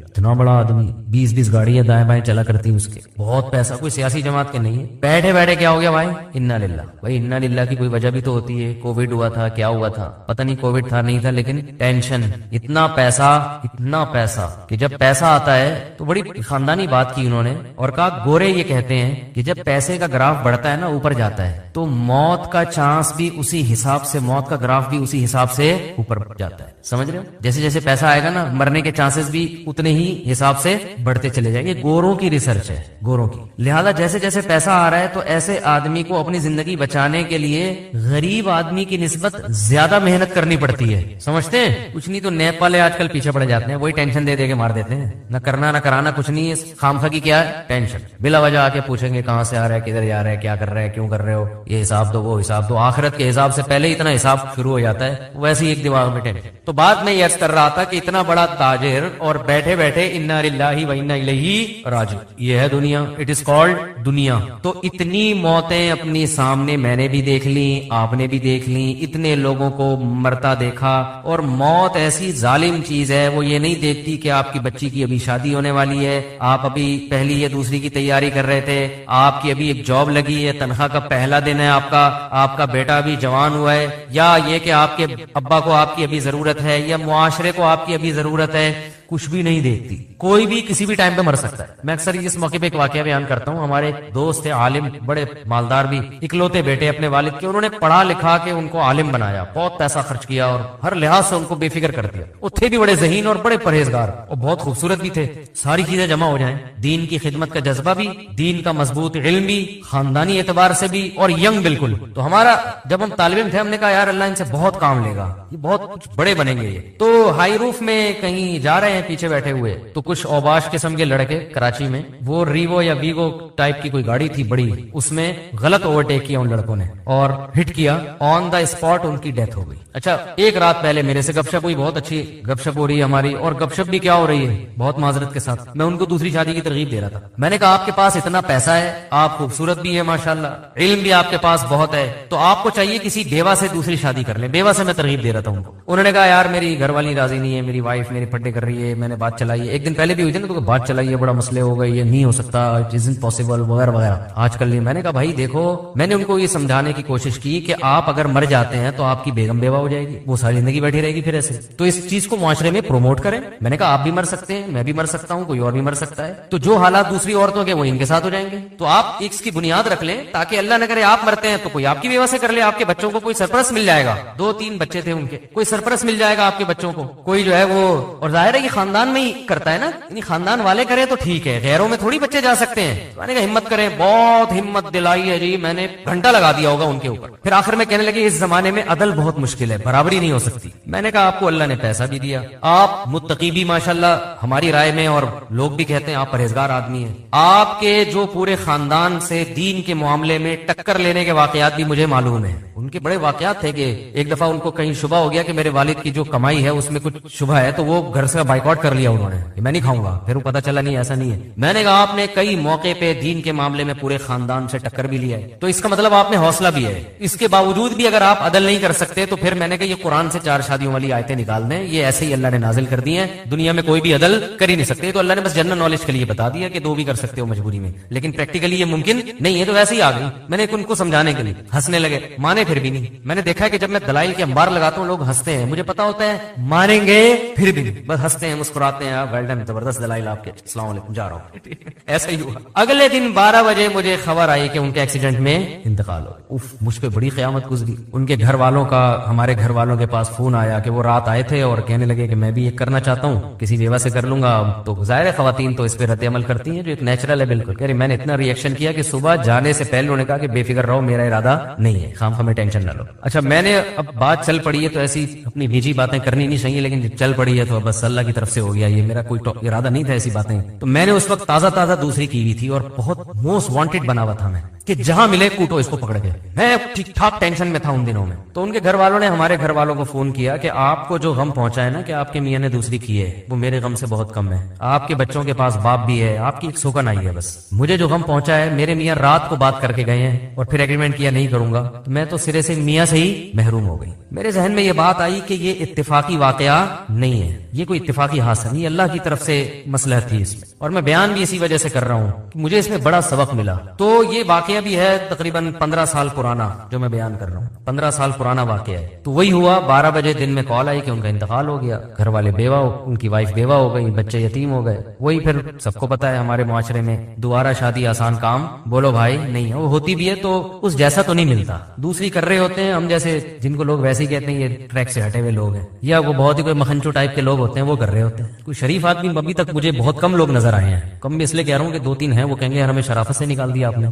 اتنا بڑا آدمی، 20 گاڑیاں دائیں بائیں چلا کرتی اس کے، بہت پیسہ، کوئی سیاسی جماعت کے نہیں ہے. بیٹھے بیٹھے کیا ہو گیا بھائی؟ انا للہ. بھائی انا للہ کی کوئی وجہ بھی تو ہوتی ہے. کووڈ ہوا تھا، کیا ہوا تھا پتہ نہیں، کووڈ تھا نہیں تھا، لیکن ٹینشن، اتنا پیسہ کہ جب پیسہ آتا ہے تو بڑی خاندانی بات کی انہوں نے، اور کہا گورے یہ کہتے ہیں کہ جب پیسے کا گراف بڑھتا ہے نا، اوپر جاتا ہے، تو موت کا چانس بھی اسی حساب سے، موت کا گراف بھی اسی حساب سے اوپر جاتا ہے. سمجھ رہے ہو؟ جیسے جیسے پیسہ آئے گا نا، مرنے کے چانسز بھی اتنے ہی حساب سے بڑھتے چلے جائیں گے. گوروں کی ریسرچ ہے، گوروں کی. لہذا جیسے جیسے پیسہ آ رہا ہے تو ایسے آدمی کو اپنی زندگی بچانے کے لیے غریب آدمی کی نسبت زیادہ محنت کرنی پڑتی ہے. سمجھتے ہیں؟ کچھ نہیں تو نیپ والے آج کل پیچھے پڑ جاتے ہیں، وہی ٹینشن دے کے مار دیتے ہیں. نہ کرنا نہ کرانا کچھ نہیں ہے، خامخواہ کی کیا ہے ٹینشن. بلا وجہ آ کے پوچھیں گے کہاں سے آ رہا ہے، کدھر جا رہا ہے، کیا کر رہا ہے، کیوں کر رہے ہو، یہ حساب دو وہ حساب دو. آخرت کے حساب سے پہلے اتنا حساب شروع ہو جاتا ہے، ویسے ہی ایک دماغ میں ٹینشن. تو بات میں یہ عرض کر رہا تھا کہ اتنا بڑا تاجر اور بیٹھے بیٹھے انا للہ و انا الیہ راجعون، یہ ہے دنیا. اٹ از کالڈ دنیا. تو اتنی موتیں اپنی سامنے میں نے بھی دیکھ لی، آپ نے بھی دیکھ لی، اتنے لوگوں کو مرتا دیکھا. اور موت ایسی ظالم چیز ہے، وہ یہ نہیں دیکھتی کہ آپ کی بچی کی ابھی شادی ہونے والی ہے، آپ ابھی پہلی یا دوسری کی تیاری کر رہے تھے، آپ کی ابھی ایک جاب لگی ہے، تنخواہ کا پہلا دن ہے آپ کا بیٹا ابھی جوان ہوا ہے، یا یہ کہ آپ کے ابا کو آپ کی ابھی ضرورت ہے، یا معاشرے کو آپ کی ابھی ضرورت ہے. کچھ بھی نہیں دیکھتی. کوئی بھی کسی بھی ٹائم پہ مر سکتا ہے. میں اکثر اس موقع پہ ایک واقعہ بیان کرتا ہوں. ہمارے دوست تھے عالم، بڑے مالدار بھی، اکلوتے بیٹے اپنے والد کے. انہوں نے پڑھا لکھا کے ان کو عالم بنایا، بہت پیسہ خرچ کیا اور ہر لحاظ سے ان کو بے فکر کر دیا. وہ تھے بھی بڑے ذہین اور بڑے پرہیزگار اور بہت خوبصورت بھی تھے. ساری چیزیں جمع ہو جائیں، دین کی خدمت کا جذبہ بھی، دین کا مضبوط علم بھی، خاندانی اعتبار سے بھی، اور ینگ بالکل. تو ہمارا جب ہم طالب علم تھے، ہم نے کہا یار اللہ ان سے بہت کام لے گا، یہ بہت کچھ بڑے بنیں گے. یہ تو ہائی روف میں کہیں جا رہے ہیں پیچھے بیٹھے ہوئے، تو کچھ اوباش قسم کے لڑکے کراچی میں، وہ ریوو یا ویگو ٹائپ کی کوئی گاڑی تھی بڑی، اس میں غلط اوورٹیک کیا ان لڑکوں نے اور ہٹ کیا. آن دا اسپاٹ ان کی ڈیتھ ہو گئی. اچھا ایک رات پہلے میرے سے گپ شپ ہوئی، بہت اچھی گپ شپ ہو رہی ہے ہماری، اور گپ شپ بھی کیا ہو رہی ہے بہت معذرت کے ساتھ، میں ان کو دوسری شادی کی ترغیب دے رہا تھا. میں نے کہا آپ کے پاس اتنا پیسہ ہے، آپ خوبصورت بھی ہے ماشاءاللہ، علم بھی آپ کے پاس بہت ہے، تو آپ کو چاہیے کسی بیوہ سے دوسری شادی کر لیں. بیوہ سے میں ترغیب دے رہا تھا ان کو. انہوں نے کہا یار میری گھر والی راضی نہیں ہے، میری وائف میری پھڈے کر رہی ہے، میں نے بات چلائی ہے، ایک دن پہلے بھی ہوئی تھی نا، تو بات چلائی ہے، بڑا مسئلے ہو گئے، یہ نہیں ہو سکتا، اٹ ازنٹ پاسبل وغیرہ وغیرہ. آج کل میں نے کہا بھائی دیکھو، میں نے ان کو یہ سمجھانے کی کوشش کی کہ آپ اگر مر جاتے ہیں تو آپ کی بیگم بیوہ ہو جائے گی، وہ ساری زندگی بیٹھی رہے گی پھر ایسے. تو اس چیز کو معاشرے میں پروموٹ کریں. میں نے کہا آپ بھی مر سکتے ہیں، میں بھی مر سکتا ہوں، کوئی اور بھی مر سکتا ہے، تو جو حالات دوسری عورتوں کے وہ ان کے ساتھ ہو جائیں گے. تو آپ اس کی بنیاد رکھ لیں تاکہ اللہ نہ کرے آپ مرتے ہیں تو کوئی آپ کی بیوہ سے کر لے، آپ کے بچوں کو کوئی سرپرست مل جائے گا. 2-3 بچے تھے ان کے، کوئی سرپرست مل جائے گا آپ کے بچوں کو، کوئی جو ہے وہ. اور ظاہر ہے یہ خاندان میں ہی کرتا ہے نا، یعنی خاندان والے کرے تو ٹھیک ہے، غیروں میں تھوڑی بچے جا سکتے ہیں. میں نے کہا ہمت کریں، بہت ہمت دلائی ہے جی، میں نے گھنٹہ لگا دیا ہوگا ان کے اوپر. پھر آخر میں کہنے لگے اس زمانے میں عدل بہت مشکل ہے، برابری نہیں ہو سکتی. میں نے کہا آپ کو اللہ نے پیسہ بھی دیا، آپ متقی بھی ماشاءاللہ ہماری رائے میں، اور لوگ بھی کہتے ہیں آپ پرہیزگار آدمی ہیں. آپ کے جو پورے خاندان سے دین کے معاملے میں ٹکر لینے کے واقعات بھی مجھے معلوم ہیں. ان کے بڑے واقعات تھے کہ ایک دفعہ ان کو کہیں شبہ ہو گیا کہ میرے والد کی جو کمائی ہے اس میں کچھ شبہ ہے، تو وہ گھر سے بائیکاٹ کر لیا انہوں نے کہ میں نہیں کھاؤں گا. پھر وہ پتہ چلا نہیں ایسا نہیں ہے. میں نے کہا آپ نے کئی موقع پہ دین کے معاملے میں پورے خاندان سے ٹکر بھی لیا ہے، تو اس کا مطلب آپ میں حوصلہ بھی ہے. اس کے باوجود بھی اگر آپ عدل نہیں کر سکتے تو پھر میں نے کہا یہ قرآن سے 4 شادیوں والی آیتیں نکال دیں، یہ ایسے ہی اللہ نے نازل کر دی ہیں، دنیا میں کوئی بھی عدل کر ہی نہیں سکتے. تو اللہ نے بس جنرل نالج کے لیے بتا دیا کہ 2 بھی کر سکتے ہو مجبوری میں، لیکن پریکٹیکلی یہ ممکن نہیں ہے. تو ویسے ہی آ گئی. میں نے ان کو سمجھانے کے لیے ہنسنے لگے، مانے مانے پھر بھی نہیں. میں نے دیکھا ہے کہ جب میں دلائل کے انبار لگاتا ہوں لوگ ہنستے ہیں, مجھے پتا ہوتا ہے مانیں گے پھر بھی نہیں, بس ہنستے ہیں مسکراتے ہیں. ویل ڈن, زبردست دلائل آپ کے, السلام علیکم, جا رہا ہوں. ایسا ہی ہوا. اگلے دن 12 بجے مجھے خبر آئی کہ ان کے ایکسیڈنٹ میں انتقال ہو. اف, مجھ پہ بڑی قیامت گزری. ان کے گھر والوں کا ہمارے گھر والوں کے پاس فون آیا کہ وہ رات آئے تھے اور کہنے لگے کہ میں بھی یہ کرنا چاہتا ہوں, کسی بیوہ سے کر لوں گا. تو ظاہر ہے خواتین تو اس پہ رد عمل کرتی ہیں جو ایک نیچرل ہے بالکل. کہہ رہے میں نے اتنا ریئیکشن کیا کہ صبح جانے سے پہلے انہوں نے کہا کہ بے فکر رہو, میرا ارادہ نہیں ہے, خام خامے ٹینشن نہ لو. اچھا, میں نے اب بات چل پڑی ہے تو ایسی اپنی نجی باتیں کرنی نہیں چاہیے, لیکن جب چل پڑی ہے تو بس اللہ کی طرف سے ہو گیا. یہ میرا کوئی ارادہ نہیں تھا ایسی باتیں. تو میں نے اس وقت تازہ دوسری کی ہوئی تھی اور بہت موسٹ وانٹیڈ بنا ہوا تھا میں کہ جہاں ملے کوٹو اس کو پکڑ کے. میں ٹھیک ٹھاک ٹینشن میں تھا ان دنوں میں. تو ان کے گھر والوں نے ہمارے گھر والوں کو فون کیا کہ آپ کو جو غم پہنچا ہے نا کہ آپ کے میاں نے دوسری کی ہے, وہ میرے غم سے بہت کم ہے. آپ کے بچوں کے پاس باپ بھی ہے, آپ کی ایک سوکن آئی ہے. بس مجھے جو غم پہنچا ہے, میرے میاں رات کو بات کر کے گئے ہیں اور پھر ایگریمنٹ کیا نہیں کروں گا, تو میں تو سرے سے میاں سے ہی محروم ہو گئی. میرے ذہن میں یہ بات آئی کہ یہ اتفاقی واقعہ نہیں ہے, یہ کوئی اتفاقی حادثہ نہیں, اللہ کی طرف سے مصلحت تھی اس میں. اور میں بیان بھی اسی وجہ سے کر رہا ہوں کہ مجھے اس میں بڑا سبق ملا. تو یہ واقعہ بھی ہے تقریباً 15 سال پرانا جو میں بیان کر رہا ہوں, 15 سال پرانا واقعہ ہے. تو وہی ہوا, 12 بجے دن میں کال آئی کہ ان کا انتقال ہو گیا. گھر والے بیوہ, ان کی وائف بیوہ ہو گئی, بچے یتیم ہو گئے. وہی پھر سب کو پتا ہے ہمارے معاشرے میں دوبارہ شادی آسان کام بولو بھائی نہیں ہے. وہ ہوتی بھی ہے تو اس جیسا تو نہیں ملتا, دوسری کر رہے ہوتے ہیں. ہم جیسے جن کو لوگ ویسے ہی کہتے ہیں یہ ٹریک سے ہٹے ہوئے لوگ ہیں, یا وہ بہت ہی کوئی مکھنچو ٹائپ کے لوگ ہوتے ہیں, وہ کر رہے ہوتے ہیں. کوئی شریف آدمی ابھی تک مجھے بہت کم لوگ نظر آئے ہیں. کم بھی اس لیے کہہ رہا ہوں کہ 2-3 ہیں, وہ کہیں گے یار ہمیں شرافت سے نکال دیا آپ نے.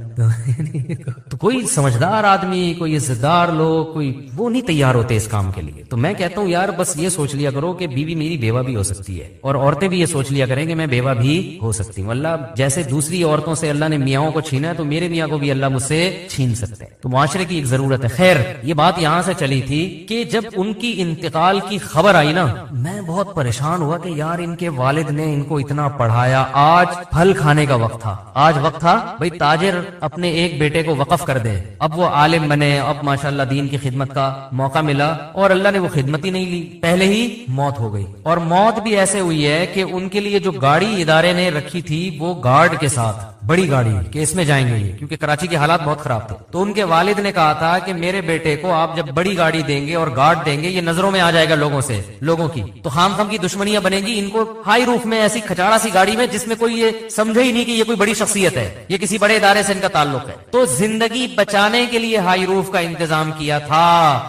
تو کوئی سمجھدار آدمی, کوئی عزت دار لوگ, کوئی وہ نہیں تیار ہوتے اس کام کے لیے. تو میں کہتا ہوں یار بس یہ سوچ لیا کرو کہ بیوی میری بیوہ بھی ہو سکتی ہے, اور عورتیں بھی یہ سوچ لیا کریں کہ میں بیوہ بھی ہو سکتی ہوں. اللہ جیسے دوسری عورتوں سے اللہ نے میاں کو چھینا ہے, تو میرے میاں کو بھی اللہ مجھ سے چھین سکتے ہیں. تو معاشرے کی ایک ضرورت ہے. خیر, یہ بات یہاں سے چلی تھی کہ جب ان کی انتقال کی خبر آئی نا, میں بہت پریشان ہوا کہ یار ان کے والد نے ان کو اتنا پڑھایا, آج پھل کھانے کا وقت تھا. آج وقت تھا بھائی تاجر اپنے ایک بیٹے کو وقف کر دے, اب وہ عالم بنے, اب ماشاءاللہ دین کی خدمت کا موقع ملا, اور اللہ نے وہ خدمت ہی نہیں لی, پہلے ہی موت ہو گئی. اور موت بھی ایسے ہوئی ہے کہ ان کے لیے جو گاڑی ادارے نے رکھی تھی وہ گارڈ کے ساتھ, بڑی گاڑی کہ اس میں جائیں گے یہ, کیونکہ کراچی کے حالات بہت خراب تھے. تو ان کے والد نے کہا تھا کہ میرے بیٹے کو آپ جب بڑی گاڑی دیں گے اور گارڈ دیں گے, یہ نظروں میں آ جائے گا لوگوں کی, تو خام خام کی دشمنیاں بنے گی. ان کو ہائی روف میں ایسی کھچاڑا سی گاڑی میں جس میں کوئی یہ سمجھے ہی نہیں کہ یہ کوئی بڑی شخصیت ہے, یہ کسی بڑے ادارے سے ان کا تعلق ہے. تو زندگی بچانے کے لیے ہائی روف کا انتظام کیا تھا,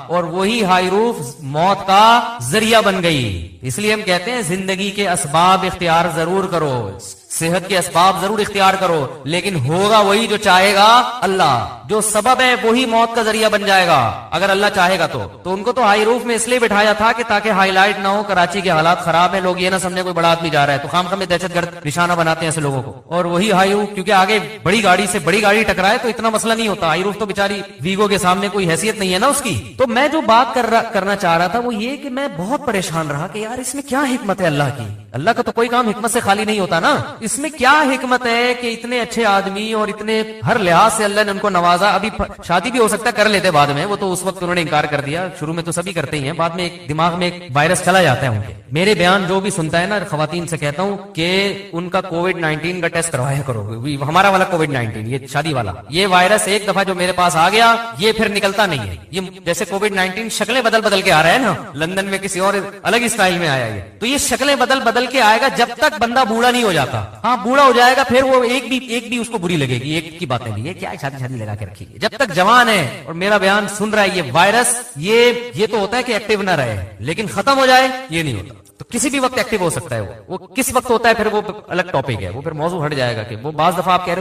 اور وہی ہائی روف موت کا ذریعہ بن گئی. اس لیے ہم کہتے ہیں زندگی کے اسباب اختیار ضرور کرو, صحت کے اسباب ضرور اختیار کرو, لیکن ہوگا وہی جو چاہے گا اللہ. جو سبب ہے وہی موت کا ذریعہ بن جائے گا اگر اللہ چاہے گا. تو ان کو تو ہائی روف میں اس لیے بٹھایا تھا کہ تاکہ ہائی لائٹ نہ ہو, کراچی کے حالات خراب ہیں, لوگ یہ نہ سمجھے کوئی بڑا آدمی جا رہا ہے, تو خام خام میں دہشت گرد نشانہ بناتے ہیں ایسے لوگوں کو. اور وہی ہائی روف, کیونکہ آگے بڑی گاڑی سے بڑی گاڑی ٹکرائے تو اتنا مسئلہ نہیں ہوتا. ہائی روف تو بیچاری ویگو کے سامنے کوئی حیثیت نہیں ہے نا اس کی. تو میں جو بات کرنا چاہ رہا تھا وہ یہ کہ میں بہت پریشان رہا کہ یار اس میں کیا حکمت ہے اللہ کی. اللہ کا تو کوئی کام حکمت سے خالی نہیں ہوتا نا. اس میں کیا حکمت ہے کہ اتنے اچھے آدمی اور اتنے ہر لحاظ سے اللہ نے ان کو نوازا. ابھی شادی بھی ہو سکتا ہے کر لیتے بعد میں, وہ تو اس وقت انہوں نے انکار کر دیا. شروع میں تو سبھی کرتے ہی ہیں, بعد میں ایک دماغ میں ایک وائرس چلا جاتا ہے ان کے. میرے بیان جو بھی سنتا ہے نا, خواتین سے کہتا ہوں کہ ان کا کووڈ-19 کا ٹیسٹ کروایا کرو. ہمارا والا کووڈ-19, یہ شادی والا, یہ وائرس ایک دفعہ جو میرے پاس آ گیا یہ پھر نکلتا نہیں ہے. یہ جیسے کووڈ-19 شکلیں بدل کے آ رہا ہے نا, لندن میں کسی اور الگ اسٹائل میں آیا یہ, تو یہ شکلیں بدل کے آئے گا جب تک بندہ بوڑھا نہیں ہو جاتا. ہاں بوڑھا ہو جائے گا پھر وہ ایک بھی اس کو بری لگے گی. ایک کی باتیں بھی, یہ کیا شادی لگا کے رکھی. جب تک جوان ہے اور میرا بیان سن رہا ہے, یہ وائرس یہ تو ہوتا ہے کہ ایکٹیو نہ رہے, لیکن ختم ہو جائے یہ نہیں ہوتا. تو کسی بھی وقت ایکٹیو ہو سکتا ہے. وہ کس وقت ہوتا ہے پھر وہ الگ ٹاپک ہے, وہ پھر موضوع ہٹ جائے گا. کہ وہ بعض دفعہ آپ کہہ رہے